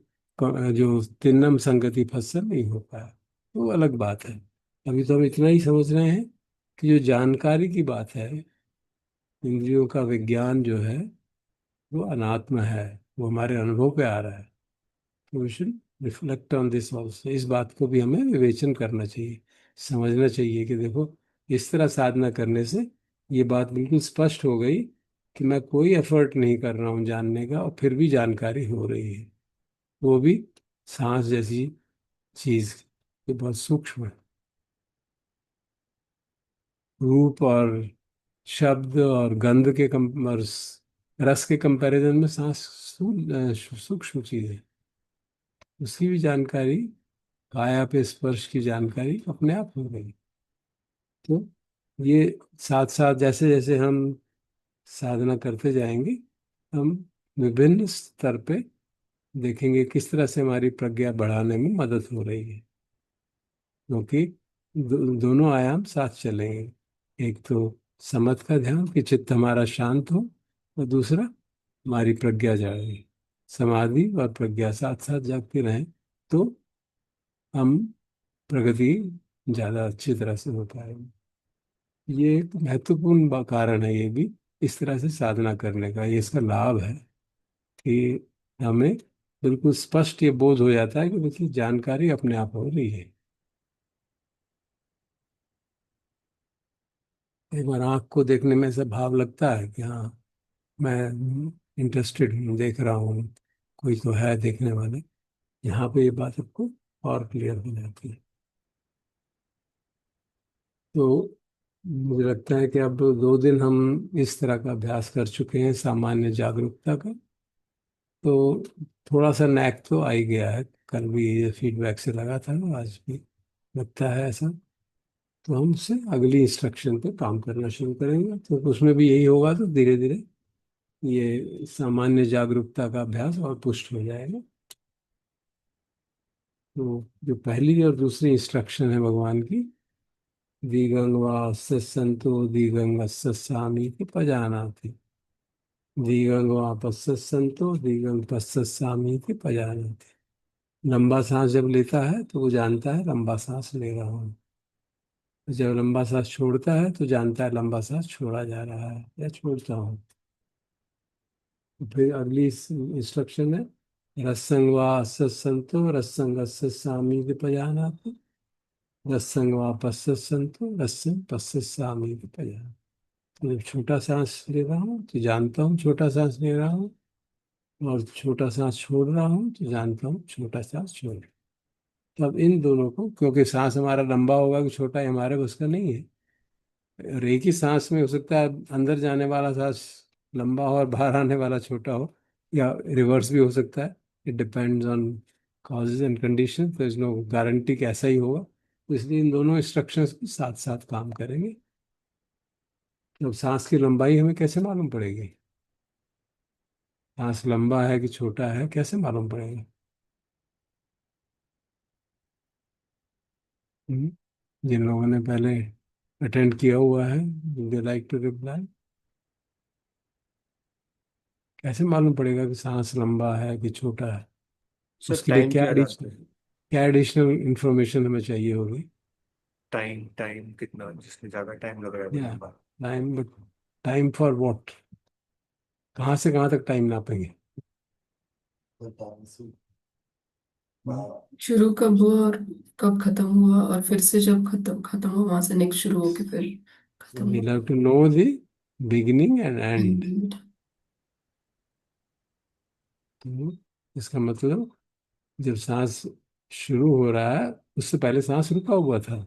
जो तिन्नम संगति फसल नहीं हो पाया। तो वो अलग बात है। अभी तो हम इतना ही समझ रहे हैं कि जो जानकारी की बात है, इंद्रियों का विज्ञान जो है, वो अनात्म है, वो हमारे अनुभव पे आ रहा है। तो we should reflect on this also. इस बात को भी हमें विवेचन करना चाहिए, समझना चाहिए कि देखो, इस तरह साधना करने से ये बात बिल्कुल स्पष्ट हो गई कि मैं कोई एफर्ट नहीं कर रहा हूँ जानने का, और फिर भी जानकारी हो रही है। वो भी सांस जैसी चीज, ये बहुत सूक्ष्म है। रूप और शब्द और गंध के और रस के कंपैरिजन में सांस सूक्ष्म चीज है। उसकी भी जानकारी, काया पे स्पर्श की जानकारी अपने आप हो गई। तो ये साथ साथ जैसे जैसे हम साधना करते जाएंगे, हम विभिन्न स्तर पे देखेंगे किस तरह से हमारी प्रज्ञा बढ़ाने में मदद हो रही है। क्योंकि दोनों आयाम साथ चलेंगे। एक तो समत का ध्यान कि चित्त हमारा शांत हो, और दूसरा हमारी प्रज्ञा जागे। समाधि और प्रज्ञा साथ साथ जागते रहें तो हम प्रगति ज़्यादा अच्छी तरह से हो पाएगी। ये एक महत्वपूर्ण कारण है, ये भी इस तरह से साधना करने का, ये इसका लाभ है कि हमें बिल्कुल स्पष्ट ये बोध हो जाता है कि देखिए जानकारी अपने आप हो रही है। एक बार आँख को देखने में ऐसा भाव लगता है कि हाँ, मैं इंटरेस्टेड हूँ, देख रहा हूँ, कोई तो है देखने वाले। यहाँ पे ये बात आपको और क्लियर हो जाती है। तो मुझे लगता है कि अब 2 दिन हम इस तरह का अभ्यास कर चुके हैं, सामान्य जागरूकता का। तो थोड़ा सा नैक तो आ ही गया है, कल भी ये फीडबैक से लगा था, आज भी लगता है ऐसा। तो हम उससे अगली इंस्ट्रक्शन पे काम करना शुरू करेंगे, तो उसमें भी यही होगा। तो धीरे धीरे ये सामान्य जागरूकता का अभ्यास और पुष्ट हो जाएगा। तो जो पहली और दूसरी इंस्ट्रक्शन है भगवान की, दिगंग वास्य संतो दिगंग सामी की पजानाति, दिगंग वापस्य संतो दिगंग सामी की पजानाति। लंबा सांस जब लेता है तो वो जानता है लंबा सांस ले रहा हूँ, जब लंबा सांस छोड़ता है तो जानता है लंबा सांस छोड़ा जा रहा है या छोड़ता हूँ। तो फिर अगली इंस्ट्रक्शन है रसंग वा संतो रसंग सामी विपजानाति, रसंग वापस संतो रसंग पश्चामी पया। तो जब छोटा सांस ले रहा हूँ तो जानता हूँ छोटा सांस ले रहा हूँ, और छोटा सांस छोड़ रहा हूँ तो जानता हूँ छोटा सांस छोड़ रहा हूँ। तो अब इन दोनों को, क्योंकि सांस हमारा लंबा होगा कि छोटा, है हमारे बस का नहीं है। और एक ही सांस में हो सकता है अंदर जाने वाला सांस लंबा हो और बाहर आने वाला छोटा हो, या रिवर्स भी हो सकता है। It depends on causes and condition, तो इज नो गारंटी कि ऐसा ही होगा। तो इसलिए इन दोनों इंस्ट्रक्शंस के साथ साथ काम करेंगे। तो सांस की लंबाई हमें कैसे मालूम पड़ेगी? सांस लंबा है कि छोटा है कैसे मालूम पड़ेगा? हम्म? जिन लोगों ने पहले अटेंड किया हुआ है, दे लाइक टू रिप्लाई। कैसे मालूम पड़ेगा कि सांस लंबा है कि छोटा है? सर उसके लिए टाइम क्या क्या डालते हैं? क्या एडिशनल इंफॉर्मेशन हमें चाहिए होगी? टाइम टाइम कितना, जिसमें ज्यादा टाइम लग रहा है वो या लंबा। Time, but time for what? कहाँ से कहाँ तक टाइम नापेंगे? शुरू कब हुआ और कब खत्म हुआ, और फिर से जब खत्म खत्म हुआ वहां से नेक्स्ट शुरू हो के फिर खत्म वी हुआ। Have to know the beginning and end. And तो इसका मतलब जब सांस शुरू हो रहा है उससे पहले सांस रुका हुआ था।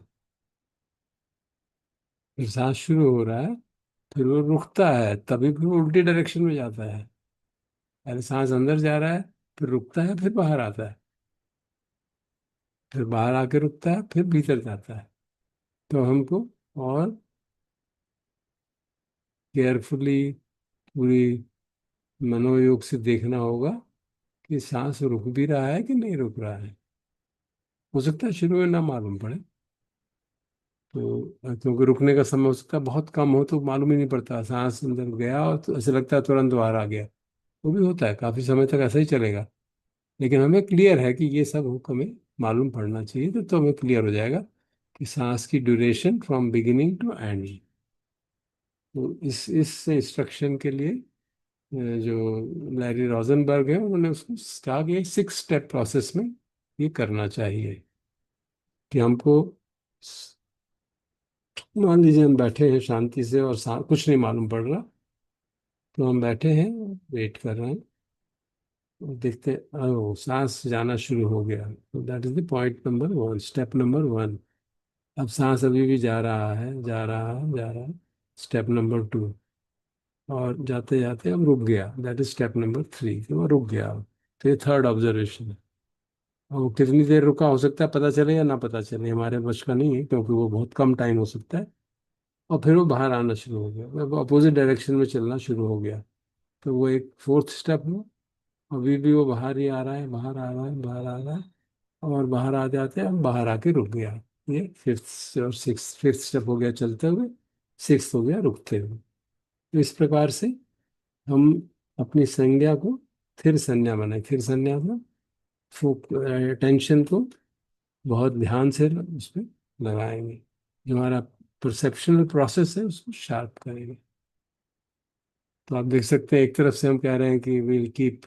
फिर सांस शुरू हो रहा है, फिर वो रुकता है, तभी फिर वो उल्टी डायरेक्शन में जाता है। पहले सांस अंदर जा रहा है, फिर रुकता है, फिर बाहर आता है, फिर बाहर आके रुकता है, फिर भीतर जाता है। तो हमको और केयरफुली पूरी मनोयोग से देखना होगा कि सांस रुक भी रहा है कि नहीं रुक रहा है। हो सकता है शुरू में ना मालूम पड़े, तो क्योंकि रुकने का समय हो सकता है बहुत कम हो, तो मालूम ही नहीं पड़ता, सांस अंदर गया और तो ऐसे लगता है तुरंत बाहर आ गया। वो भी होता है, काफी समय तक ऐसा ही चलेगा। लेकिन हमें क्लियर है कि ये सब हमें मालूम पड़ना चाहिए, तो हमें क्लियर हो जाएगा कि सांस की duration from beginning to end. तो इस इंस्ट्रक्शन के लिए जो लैरी रोजनबर्ग है उन्होंने उसको कहा कि 6 स्टेप प्रोसेस में ये करना चाहिए। कि हमको मान लीजिए हम बैठे हैं शांति से और कुछ नहीं मालूम पड़ रहा, तो हम बैठे हैं, वेट कर रहे हैं, और देखते हैं ओ सांस जाना शुरू हो गया। तो that is the point number 1, step number 1। अब सांस अभी भी जा रहा है, जा रहा है, जा रहा है, स्टेप नंबर 2। और जाते जाते अब रुक गया, दैट इज स्टेप नंबर 3, तो वो रुक गया। तो ये थर्ड ऑब्जर्वेशन है। और वो कितनी देर रुका हो सकता है पता चले या ना पता चले, हमारे बस का नहीं है, क्योंकि वो बहुत कम टाइम हो सकता है। और फिर वो बाहर आना शुरू हो गया, मतलब अपोजिट डायरेक्शन में चलना शुरू हो गया। तो वो एक फोर्थ स्टेप हुआ। अभी भी वो बाहर ही आ रहा है, बाहर आ रहा है, बाहर आ रहा है, और बाहर आ जाते हैं, अब बाहर आके रुक गया। ये फिफ्थ और सिक्स, फिफ्थ स्टेप हो गया चलते हुए, सिक्स हो गया रुकते हुए। तो इस प्रकार से हम अपनी संज्ञा को फिर संज्ञा बनाए, फिर संज्ञा को टेंशन को बहुत ध्यान से उस पर लगाएंगे। जो हमारा परसेप्शनल प्रोसेस है उसको शार्प करेंगे। तो आप देख सकते हैं, एक तरफ से हम कह रहे हैं कि will keep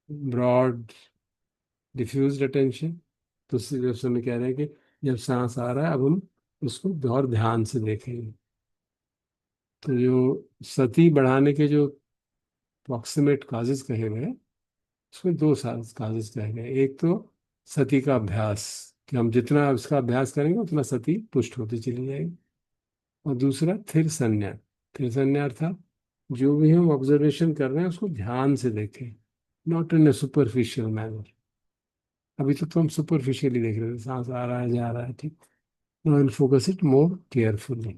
broad diffused attention, दूसरी तरफ से हम कह रहे हैं कि जब सांस आ रहा है अब हम उसको बहुत ध्यान से देखेंगे। तो जो सती बढ़ाने के जो प्रॉक्सिमेट काजेज कहे गए, उसमें दो काजेज कहे गए। एक तो सती का अभ्यास, कि हम जितना उसका अभ्यास करेंगे उतना सती पुष्ट होती चली जाएगी। और दूसरा थिर संज्ञा। थिर संज्ञा अर्थात जो भी हम ऑब्जर्वेशन कर रहे हैं उसको ध्यान से देखें, not in A superficial manner. अभी तक तो हम सुपरफिशियली देख रहे थे, सांस आ रहा है, जा रहा है, ठीक। Now will focus it more carefully.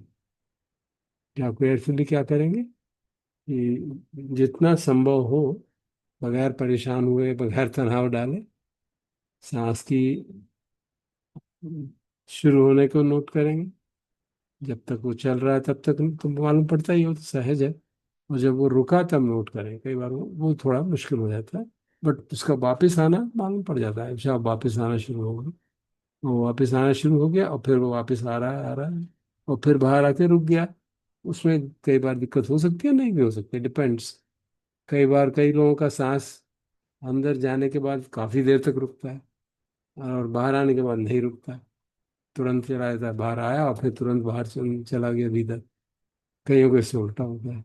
क्या केयरफुली क्या करेंगे कि जितना संभव हो बगैर परेशान हुए, बगैर तनाव डाले, सांस की शुरू होने को नोट करेंगे। जब तक वो चल रहा है तब तक तो मालूम पड़ता ही हो, तो सहज है। और जब वो रुका तब नोट करें, कई बार वो थोड़ा मुश्किल हो जाता है, बट उसका वापस आना मालूम पड़ जाता है। अच्छा वापस आना शुरू हो गया, वो वापस आना शुरू हो गया, और फिर वो वापस आ रहा है, आ रहा है, और फिर बाहर आके रुक गया। उसमें कई बार दिक्कत हो सकती है, नहीं भी हो सकती, डिपेंड्स। कई बार कई लोगों का सांस अंदर जाने के बाद काफी देर तक रुकता है, और बाहर आने के बाद नहीं रुकता, तुरंत चला जाता है, बाहर आया और फिर तुरंत बाहर चला गया भीतर। कईयों को इससे उल्टा होता है।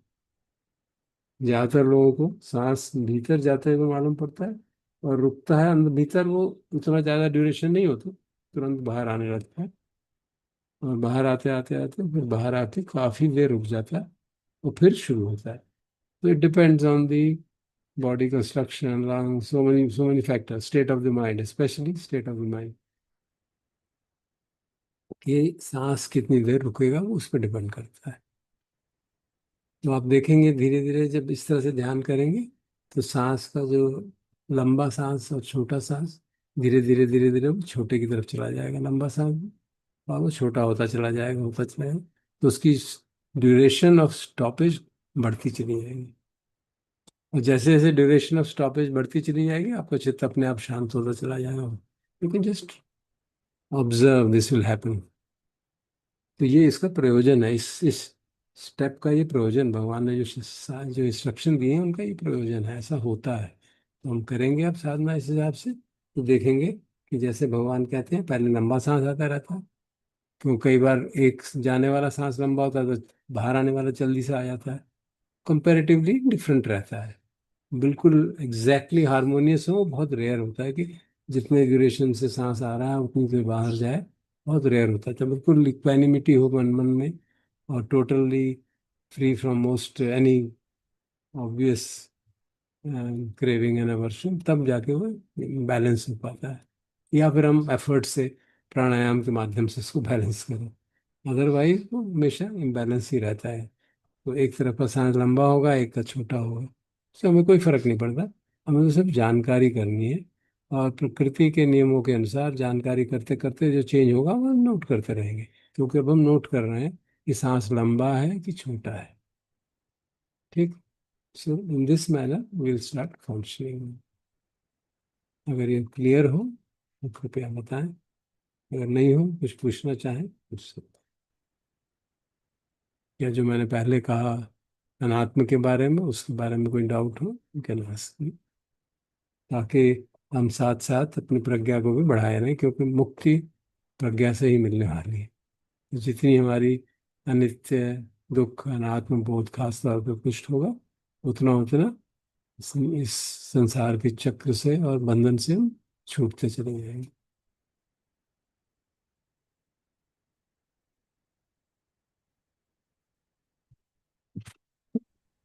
ज्यादातर लोगों को सांस भीतर जाते हुए मालूम पड़ता है और रुकता है अंदर भीतर, वो उतना ज्यादा ड्यूरेशन नहीं होती, तुरंत बाहर आने लगता है। और बाहर आते आते आते फिर बाहर आके काफी देर रुक जाता है और फिर शुरू होता है। तो it depends on the body construction, lung, so many factors, state of the mind, specially state of the mind, कि सांस कितनी देर रुकेगा वो उस पर डिपेंड करता है। तो आप देखेंगे धीरे धीरे जब इस तरह से ध्यान करेंगे तो सांस का जो लंबा सांस और छोटा सांस, धीरे धीरे वो छोटे की तरफ चला जाएगा, लंबा सांस, और वो छोटा होता चला जाएगा। तो उसकी ड्यूरेशन ऑफ स्टॉपेज बढ़ती चली जाएगी। और जैसे जैसे ड्यूरेशन ऑफ स्टॉपेज बढ़ती चली जाएगी आपका चित्त अपने आप शांत होता चला जाएगा। You can just observe, this will happen. तो ये इसका प्रयोजन है, इस स्टेप का ये प्रयोजन, भगवान ने जो इंस्ट्रक्शन दिए हैं उनका ये प्रयोजन है, ऐसा होता है। तो हम करेंगे अब साधना इस हिसाब से, तो देखेंगे कि जैसे भगवान कहते हैं पहले लंबा सांस आता रहता है, क्यों कई बार एक जाने वाला सांस लंबा होता है तो बाहर आने वाला जल्दी से आ जाता है, कंपैरेटिवली डिफरेंट रहता है। बिल्कुल एग्जैक्टली हारमोनियस हो बहुत रेयर होता है, कि जितने ड्यूरेशन से सांस आ रहा है उतनी देर बाहर जाए, बहुत रेयर होता है। तो बिल्कुल इक्वानिमिटी हो मन मन में, और totally free from most any obvious craving and aversion, तब जाके वो बैलेंस हो पाता है। या फिर हम एफर्ट से प्राणायाम के माध्यम से इसको बैलेंस करें, अदरवाइज वो हमेशा इम्बैलेंस ही रहता है। तो एक तरफ का सांस लंबा होगा, एक का छोटा होगा, उससे हमें कोई फर्क नहीं पड़ता। हमें तो सिर्फ जानकारी करनी है, और प्रकृति के नियमों के अनुसार जानकारी करते करते जो चेंज होगा वो हम नोट करते रहेंगे। क्योंकि अब हम नोट कर रहे हैं कि सांस लंबा है कि छोटा है। ठीक। So in this manner will start functioning. अगर ये क्लियर हो तो कृपया बताएं, अगर नहीं हो कुछ पूछना चाहें पूछ सकते हैं। या जो मैंने पहले कहा अनात्म के बारे में, उसके बारे में कोई डाउट हो यू कैन आस्क मी, ताकि हम साथ साथ अपनी प्रज्ञा को भी बढ़ाए रहें, क्योंकि मुक्ति प्रज्ञा से ही मिलने वाली है। तो जितनी हमारी अनित्य, दुख, अनात्म बोध खास तौर पर पुष्ट होगा, उतना उतना इस संसार के चक्र से और बंधन से हम छूटते चले जाएंगे।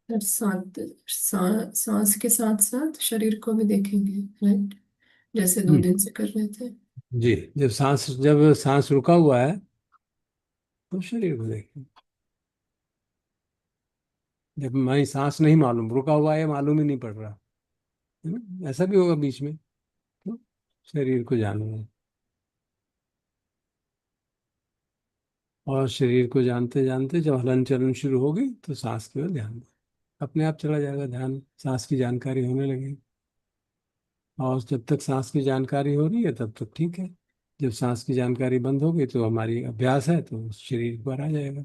सर सांस के साथ साथ शरीर को भी देखेंगे, राइट? जैसे 2 दिन से कर रहे थे। जी, जब सांस रुका हुआ है तो शरीर को देखें। जब हमारी सांस नहीं मालूम, रुका हुआ है मालूम ही नहीं पड़ रहा है ना, ऐसा भी होगा बीच में, तो शरीर को जानना है। और शरीर को जानते जानते जब हलन चलन शुरू होगी तो सांस की ओर ध्यान दो, अपने आप चला जाएगा ध्यान, सांस की जानकारी होने लगेगी। और जब तक सांस की जानकारी हो रही है तब तक ठीक है। जब सांस की जानकारी बंद हो गई तो हमारी अभ्यास है तो शरीर पर आ जाएगा।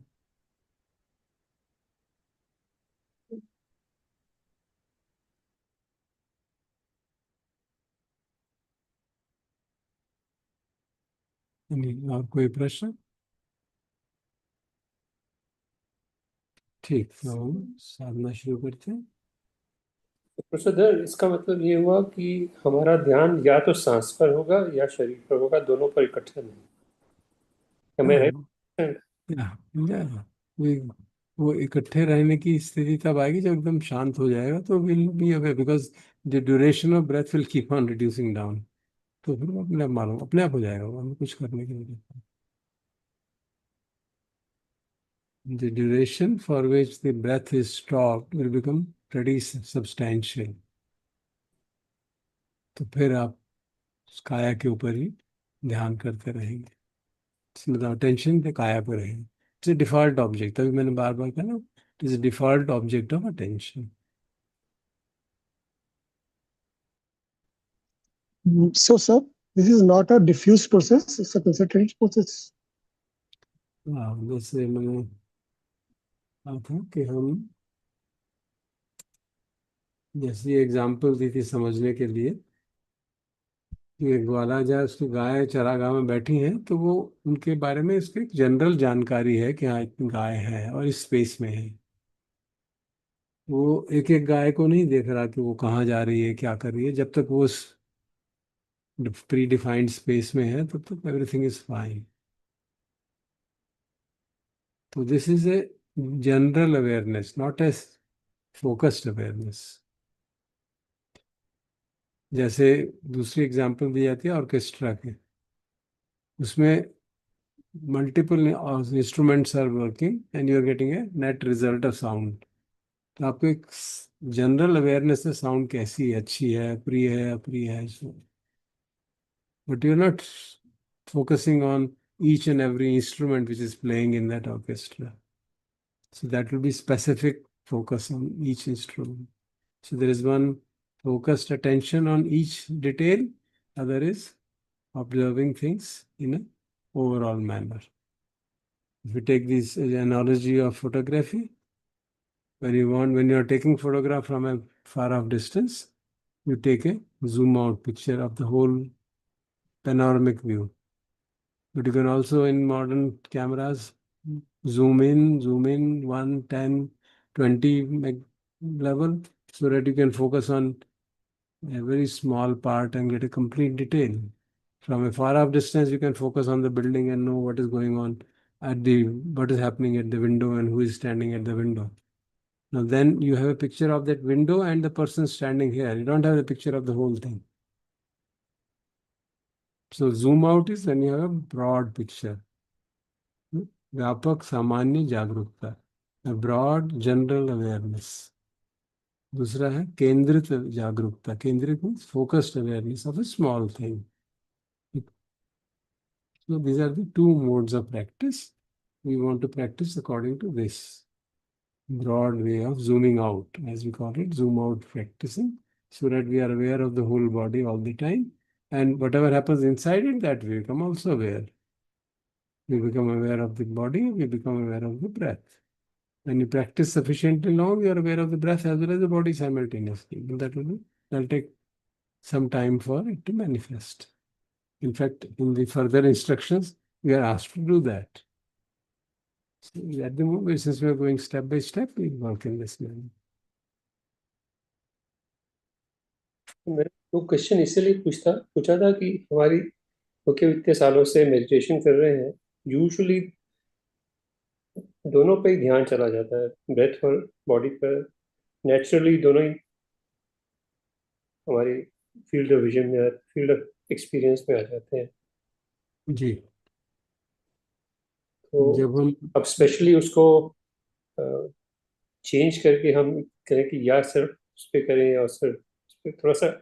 और कोई प्रश्न? ठीक, तो हम साधना शुरू करते हैं। प्रोफेसर, इसका मतलब ये हुआ कि हमारा ध्यान या तो सांस पर होगा या शरीर पर होगा, दोनों पर इकट्ठे नहीं। हमें हाँ, राइट? या वो इकट्ठे रहने की स्थिति तब आएगी जब एकदम शांत हो जाएगा, तो will be away, because the duration of breath will keep on reducing down. तो फिर वो अपने आप मालूम, अपने आप हो जाएगा, वो हमें कुछ करने की जरूरत नहीं। The duration for which the breath is stopped will become pretty substantial. तो फिर आप उस काया के ऊपर ही ध्यान करते रहेंगे, मतलब अटेंशन पे काया पे रहेंगे। इट्स डिफॉल्ट ऑब्जेक्ट, तभी मैंने बार बार कहा ना, it is default object of attention. So, sir, this is not a diffuse process, it's a concentrated process. जैसे मैंने कहा था कि हम, जैसी एग्जाम्पल दी थी समझने के लिए, ये ग्वाला जहाँ उसकी गाय चरागाह में बैठी हैं, तो वो उनके बारे में इसकी जनरल जानकारी है कि हाँ इतनी गाय है और इस स्पेस में है। वो एक एक गाय को नहीं देख रहा कि वो कहाँ जा रही है, क्या कर रही है। जब तक वो उस प्री डिफाइंड स्पेस में है तब तक एवरीथिंग इज फाइन। तो this is a general awareness, not a focused awareness. जैसे दूसरी एग्जांपल दी जाती है ऑर्केस्ट्रा की, उसमें multiple instruments are working and you are getting a net result of sound. तो आपको एक जनरल अवेयरनेस है साउंड कैसी है, अच्छी है, प्रिय है, अप्रिय है, but you are not focusing on each and every instrument which is playing in that orchestra. So that will be specific focus on each instrument. So there is one focused attention on each detail, other is observing things in an overall manner. If you take this analogy of photography, when you are taking photograph from a far off distance, you take a zoom out picture of the whole panoramic view. But you can also, in modern cameras, zoom in 1, 10, 20 level, so that you can focus on a very small part and get a complete detail. From a far off distance, you can focus on the building and know what is going on what is happening at the window and who is standing at the window. Now then you have a picture of that window and the person standing here. You don't have a picture of the whole thing. So zoom out is when you have a broad picture. व्यापक सामान्य जागरूकता, broad general awareness. दूसरा है केंद्रित जागरूकता, केंद्रित means focused awareness of A small thing. So these are the two modes of practice. We want to practice according to this broad way of zooming out, as we call it, zoom out practicing, so that we are aware of the whole body all the time, and whatever happens inside it, that we become also aware. We become aware of the body, we become aware of the breath. When you practice sufficiently long, you are aware of the breath as well as the body simultaneously. But that'll take some time for it to manifest. In fact, in the further instructions, we are asked to do that. So at the moment, since we are going step by step, we work in this manner. मैं वो question इसलिए पूछा था कि हमारी क्योंकि इतने सालों से मेडिटेशन कर रहे हैं, यूजुअली दोनों पे ही ध्यान चला जाता है, ब्रेथ और बॉडी पर। नेचुरली दोनों ही हमारी फील्ड ऑफ विजन में, फील्ड ऑफ एक्सपीरियंस में आ जाते हैं। जी। तो जब हम अब स्पेशली उसको चेंज करके हम करें कि या सिर्फ उस पर करें या सिर्फ उस पर, थोड़ा सा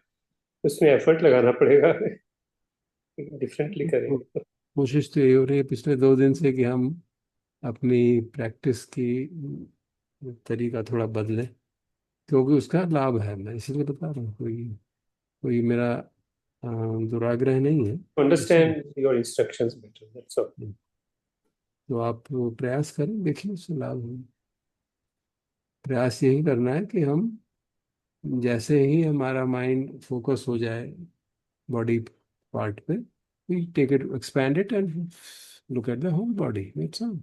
उसमें एफर्ट लगाना पड़ेगा, डिफरेंटली करेंगे तो। कोशिश तो ये हो रही है पिछले 2 दिन से कि हम अपनी प्रैक्टिस की तरीका थोड़ा बदलें, क्योंकि उसका लाभ है। मैं इसलिए बता रहा हूँ, कोई मेरा दुराग्रह नहीं है। Understand your instructions better, that's all. तो आप प्रयास करें, देखिए उससे लाभ हो। प्रयास यही करना है कि हम जैसे ही हमारा माइंड फोकस हो जाए बॉडी पार्ट पे, we take it, expand it and look at the whole body. It's all.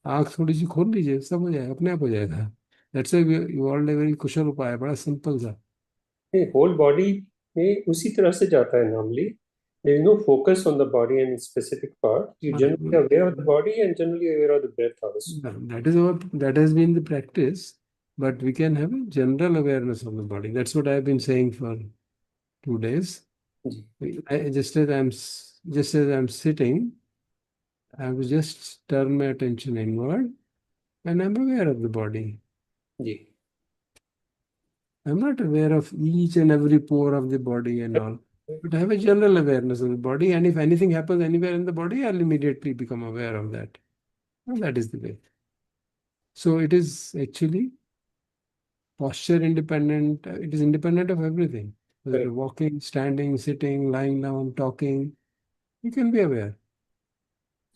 आँख थोड़ी सी खोल लीजिए, सब हो जाएगा, अपने आप हो जाएगा। दैट्स यू ऑल वेरी कुशल उपाय, बड़ा सिंपल सा। होल बॉडी में उसी तरह से जाता है normally. There is no focus on the body and specific part, you generally aware of the body and generally aware of the breath also. That has been the practice, but we can have a general awareness of the body. That's what I've been saying for 2 days. Just as I'm sitting, I will just turn my attention inward and I'm aware of the body. जी। I'm not aware of each and every pore of the body and all, but I have a general awareness of the body, and if anything happens anywhere in the body, I'll immediately become aware of that. And that is the way. So it is actually posture independent. It is independent of everything. Whether you're walking, standing, sitting, lying down, talking, you can be aware.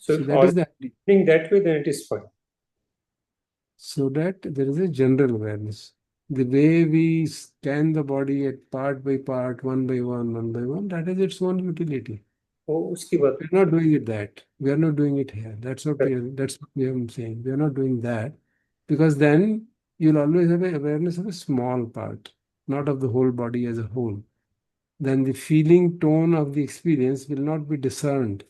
So So that is the idea. think that way, then it is fine. So that there is a general awareness. The way we scan the body at part by part, one by one, that has its own utility. वो उसकी बात We're not doing it that. We are not doing it here. That's what we are saying. We are not doing that because then you'll always have an awareness of a small part, not of the whole body as a whole. Then the feeling tone of the experience will not be discerned.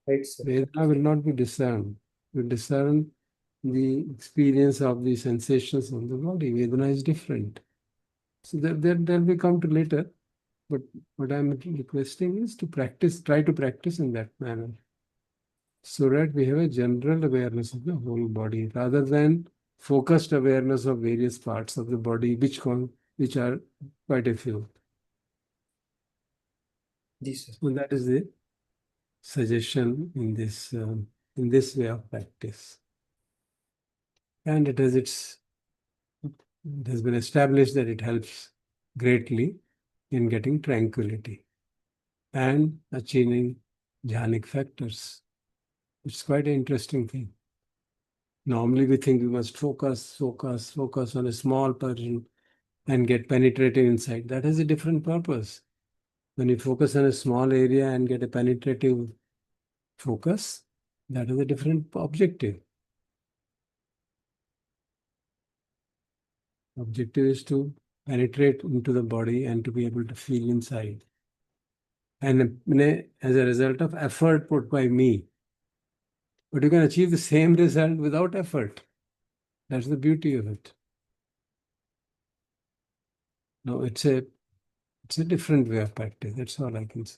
right, sir. Vedana will not be discerned. We discern the experience of the sensations of the body. Vedana is different. So that will come to later. But what I'm requesting is to practice, try to practice in that manner, so that we have a general awareness of the whole body rather than focused awareness of various parts of the body, which are quite a few. Ji sir. So that is the suggestion in this way of practice. And it has been established that it helps greatly in getting tranquility and achieving jhanic factors. It's quite an interesting thing. Normally we think we must focus on a small person and get penetrative insight. That has a different purpose. When you focus on a small area and get a penetrative focus, that is a different objective. Objective is to penetrate into the body and to be able to feel inside. And as a result of effort put by me, but you can achieve the same result without effort. That's the beauty of it. No, it's a different way of practice. That's all I can say.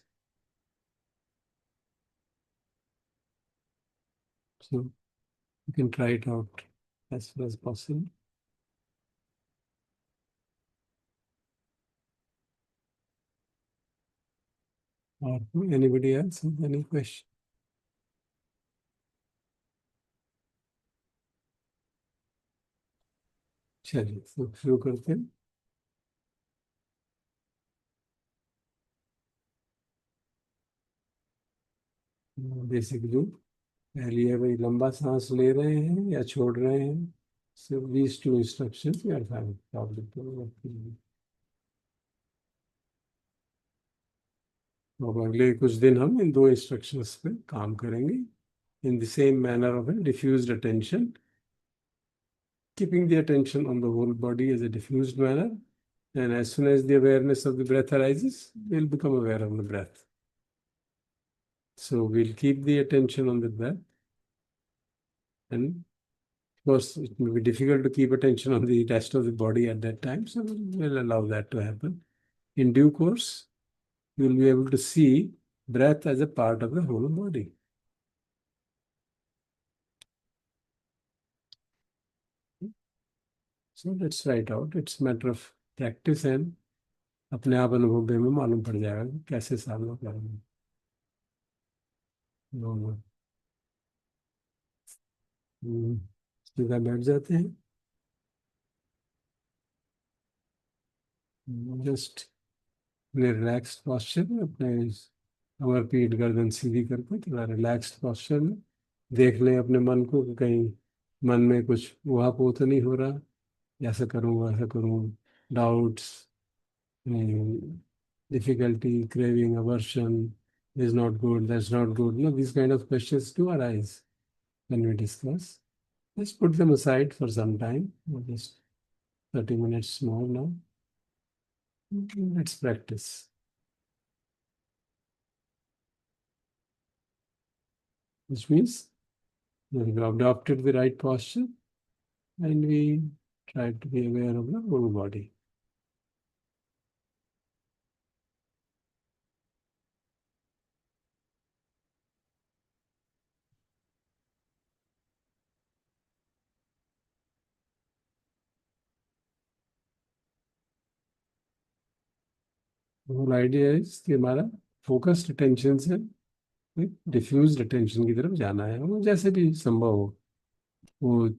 So you can try it out as soon as possible. Or anybody else have any question? चलिए तो शुरू करते हैं. Basic rule पहली है भाई, लंबा सांस ले रहे हैं या छोड़ रहे हैं. So these two instructions we are having problem to. और अगले कुछ दिन हम इन दो इंस्ट्रक्शंस पे काम करेंगे. In the same manner of a diffused attention, keeping the attention on the whole body as a diffused manner, and as soon as the awareness of the breath arises, we'll become aware of the breath. So we'll keep the attention on the breath, and of course it will be difficult to keep attention on the rest of the body at that time, so we'll allow that to happen. In due course, you'll be able to see breath as a part of the whole body. So let's try it out. It's a matter of practice, and अपने आप अनुभव में मालूम पड़ जाएगा कि कैसे सामना करेंगे. सीधा बैठ जाते हैं. जस्ट अपने रिलैक्स्ड पोस्चर में, अपने कमर पीठ गर्दन सीधी करके थोड़ा रिलैक्स्ड पोस्चर में देख लें अपने मन को कि कहीं मन में कुछ उहापोह तो नहीं हो रहा, ऐसा करूँ वैसा करूँ, doubts, difficulty, craving, aversion, is not good, that's not good. No, these kind of questions do arise when we discuss. Let's put them aside for some time, just 30 minutes more now. Let's practice. Which means we've adopted the right posture and we try to be aware of the whole body. The whole idea is कि हमारा focused attention से diffused attention की तरफ जाना है. वो जैसे भी संभव हो, वो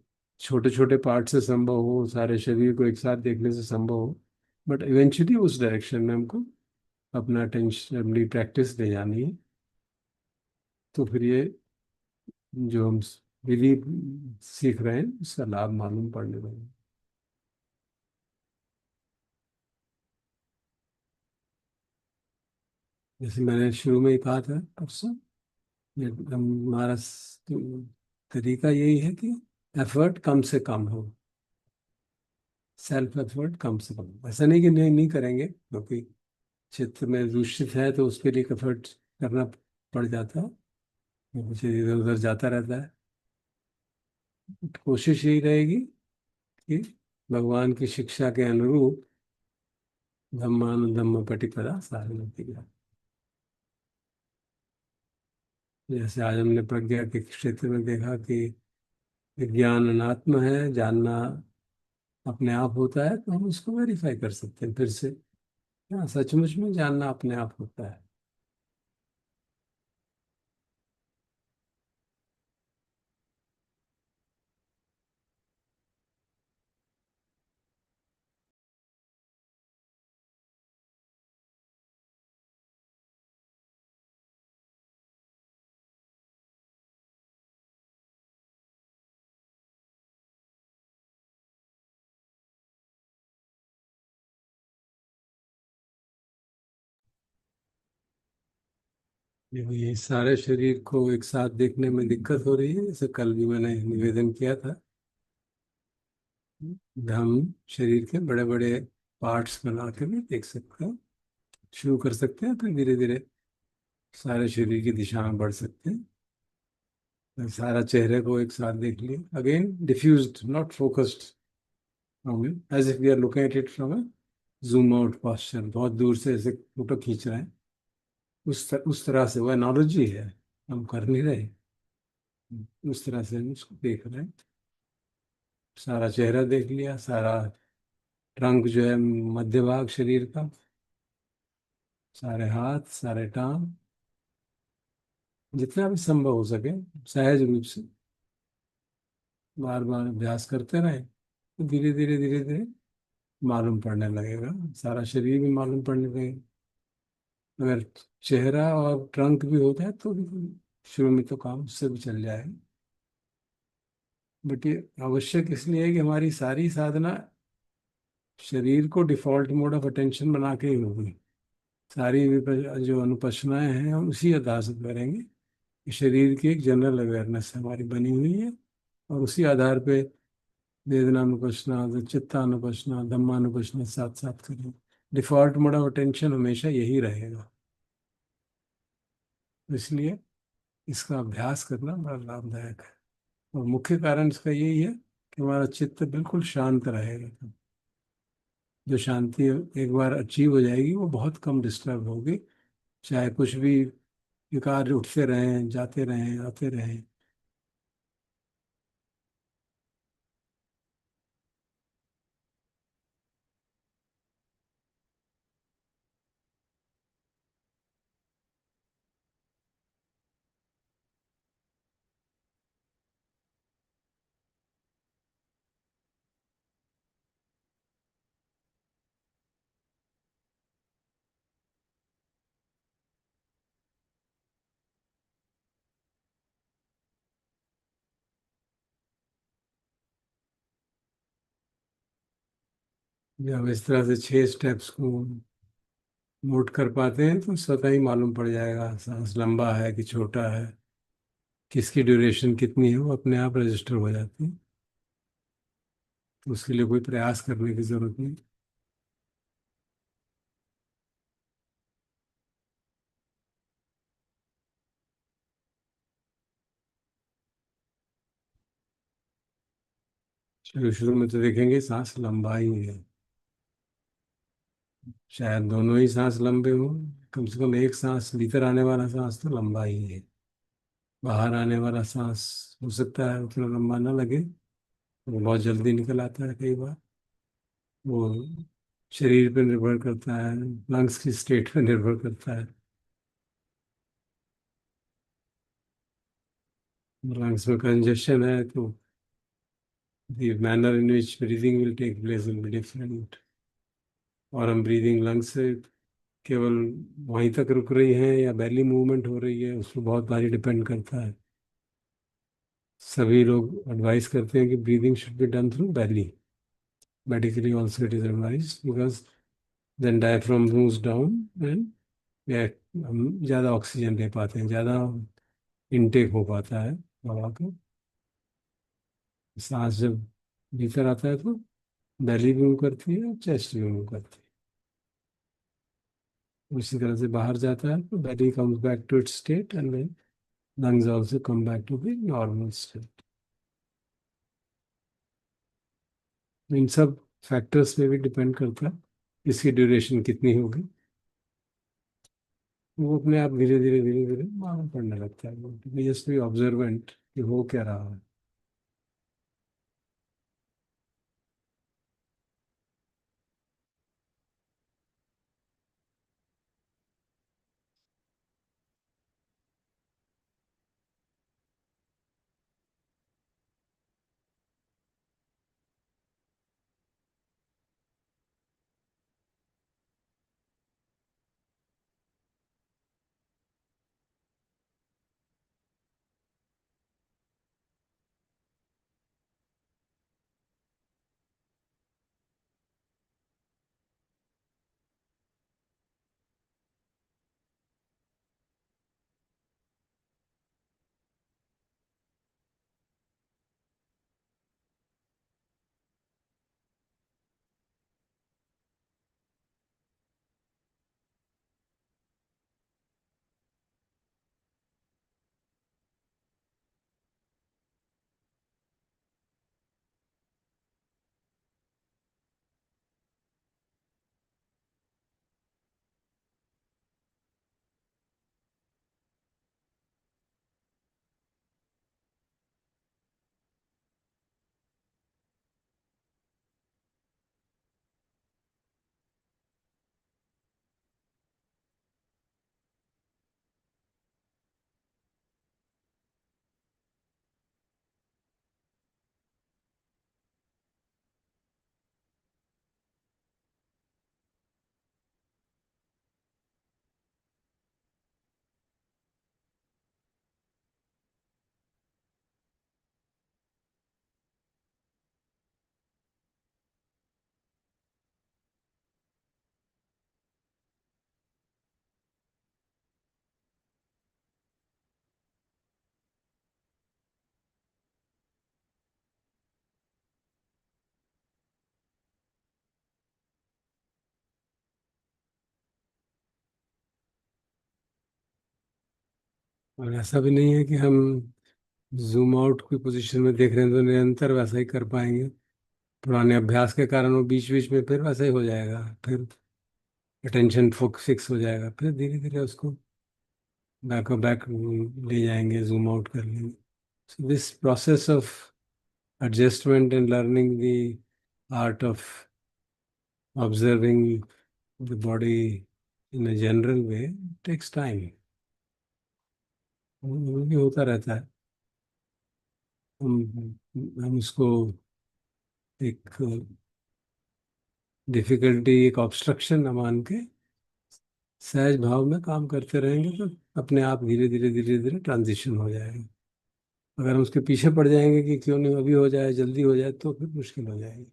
छोटे छोटे पार्ट से संभव हो, सारे शरीर को एक साथ देखने से संभव हो, बट इवेंचुअली उस डायरेक्शन में हमको अपना अटेंशन, अपनी प्रैक्टिस ले जानी है. तो फिर ये जो हम विधि सीख रहे हैं उसका लाभ मालूम पड़ने लगे. जैसे मैंने शुरू में ही कहा था परसों, ये हमारा तरीका यही है कि एफर्ट कम से कम हो, सेल्फ एफर्ट कम से कम। ऐसा नहीं कि नहीं नहीं करेंगे, क्योंकि चित्त में दूषित है तो उसके लिए एफर्ट करना पड़ जाता है, मुझे इधर उधर जाता रहता है। कोशिश यही रहेगी कि भगवान की शिक्षा के अनुरूप धम्मानुधम्म पटिपदा साधनति। जैसे आज हमने प्रज्ञा के क्षेत्र में देखा कि विज्ञान अनात्म है, जानना अपने आप होता है, तो हम उसको वेरीफाई कर सकते हैं फिर से। हाँ, सचमुच में जानना अपने आप होता है। ये सारे शरीर को एक साथ देखने में दिक्कत हो रही है, जैसे कल भी मैंने निवेदन किया था। हम शरीर के बड़े बड़े पार्ट्स बना के भी देख सकते हैं, शुरू कर सकते हैं, फिर धीरे धीरे सारे शरीर की दिशा में बढ़ सकते हैं। तो सारा चेहरे को एक साथ देख लिया, again diffused, not focused, as if we are looking at it from a zoom out posture, बहुत दूर से ऐसे फोटो खींच रहे हैं, उस तरह से। वह एनालॉजी है, हम कर नहीं रहे, उस तरह से हम उसको देख रहे हैं। सारा चेहरा देख लिया, सारा ट्रंक जो है मध्य भाग शरीर का, सारे हाथ, सारे टांग, जितना भी संभव हो सके सहज रूप से बार बार अभ्यास करते रहे, तो धीरे धीरे धीरे धीरे मालूम पड़ने लगेगा, सारा शरीर भी मालूम पड़ने लगेगा। अगर चेहरा और ट्रंक भी होता है तो भी शुरू में तो काम उससे भी चल जाएगा। बट ये आवश्यक इसलिए है कि हमारी सारी साधना शरीर को डिफॉल्ट मोड ऑफ अटेंशन बना के ही होगी। सारी जो अनुपश्नाएं हैं हम उसी आधार से करेंगे कि शरीर की एक जनरल अवेयरनेस हमारी बनी हुई है, और उसी आधार पे वेदनानुपश्ना, चित्तानुपश्ना, धम्मानुपश्ना साथ साथ करेंगे। डिफॉल्ट मोड ऑफ अटेंशन हमेशा यही रहेगा, इसलिए इसका अभ्यास करना बड़ा लाभदायक है। और मुख्य कारण इसका यही है कि हमारा चित्त बिल्कुल शांत रहेगा। जो शांति एक बार अचीव हो जाएगी वो बहुत कम डिस्टर्ब होगी, चाहे कुछ भी विकार उठते रहें, जाते रहें, आते रहें। जब इस तरह से 6 स्टेप्स को नोट कर पाते हैं तो स्वतः ही मालूम पड़ जाएगा सांस लंबा है कि छोटा है, किसकी ड्यूरेशन कितनी है, वो अपने आप रजिस्टर हो जाती है। तो उसके लिए कोई प्रयास करने की जरूरत नहीं। शुरू शुरू में तो देखेंगे सांस लंबा ही है, शायद दोनों ही सांस लंबे हों, कम से कम एक सांस भीतर आने वाला सांस तो लंबा ही है। बाहर आने वाला सांस हो सकता है उतना लंबा ना लगे, वो बहुत जल्दी निकल आता है कई बार। वो शरीर पे निर्भर करता है, लंग्स की स्टेट पे निर्भर करता है। लंग्स में कंजेशन है तो the manner in which breathing will take place will be different। और हम ब्रीदिंग लंग्स से केवल वहीं तक रुक रही हैं या बैली मूवमेंट हो रही है, उस पर बहुत भारी डिपेंड करता है। सभी लोग एडवाइस करते हैं कि breathing should be done through belly. Medically also it is advice, because then diaphragm moves down and we हम ज़्यादा ऑक्सीजन ले पाते हैं, ज़्यादा इनटेक हो पाता है हवा का। सांस जब भीतर आता है तो बेली भी मूव करती है, चेस्ट भी मूव करती है। उसी तरह से बाहर जाता है तो belly comes back to its state and then lungs also come back to the normal state। इन सब फैक्टर्स पे भी डिपेंड करता है इसकी ड्यूरेशन कितनी होगी। वो अपने आप धीरे धीरे धीरे धीरे मालूम पड़ने लगता है, जस्ट बी ऑब्जर्वेंट कि हो क्या रहा है। और ऐसा भी नहीं है कि हम जूम आउट की पोजीशन में देख रहे हैं तो निरंतर वैसा ही कर पाएंगे। पुराने अभ्यास के कारण वो बीच बीच में फिर वैसा ही हो जाएगा, फिर अटेंशन फिक्स हो जाएगा, फिर धीरे धीरे उसको बैक बैक ले जाएंगे, जूम आउट कर लेंगे। So this process of adjustment and learning the art of observing the body in a general way takes time। वो भी होता रहता है। हम उसको एक डिफिकल्टी, एक ऑब्स्ट्रक्शन न मान के सहज भाव में काम करते रहेंगे तो अपने आप धीरे धीरे धीरे धीरे ट्रांजिशन हो जाएगा। अगर हम उसके पीछे पड़ जाएंगे कि क्यों नहीं अभी हो जाए, जल्दी हो जाए, तो फिर मुश्किल हो जाएगी।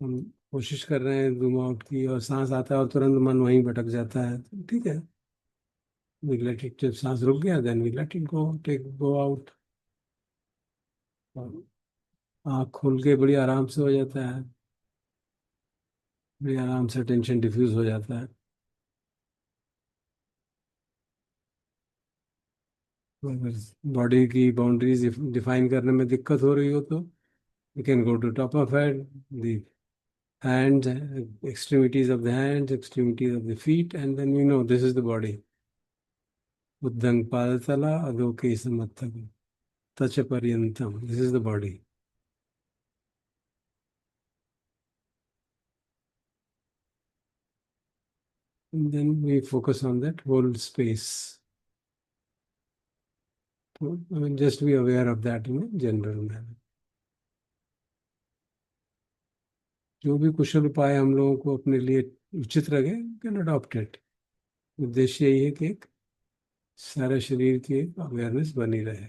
हम कोशिश कर रहे हैं जूम आउट की और सांस आता है और तुरंत मन वहीं भटक जाता है, तो ठीक है, वी लेट इट। जब सांस रुक गया then we let it go out. आँख खोल के बड़ी आराम से हो जाता है, बड़ी आराम से टेंशन डिफ्यूज हो जाता है। बॉडी की बाउंड्रीज डिफाइन करने में दिक्कत हो रही हो तो you can go to top of head, the hands, extremities of the hands, extremities of the feet, and then you know this is the body। Uddhang padatala adoke samatthaga tacha paryantam, this is the body। And then we focus on that whole space। So, I mean, just be aware of that in a general manner। जो भी कुशल उपाय हम लोगों को अपने लिए उचित लगे कैन अडॉप्ट इट। उद्देश्य यही है कि एक सारे शरीर की अवेयरनेस बनी रहे।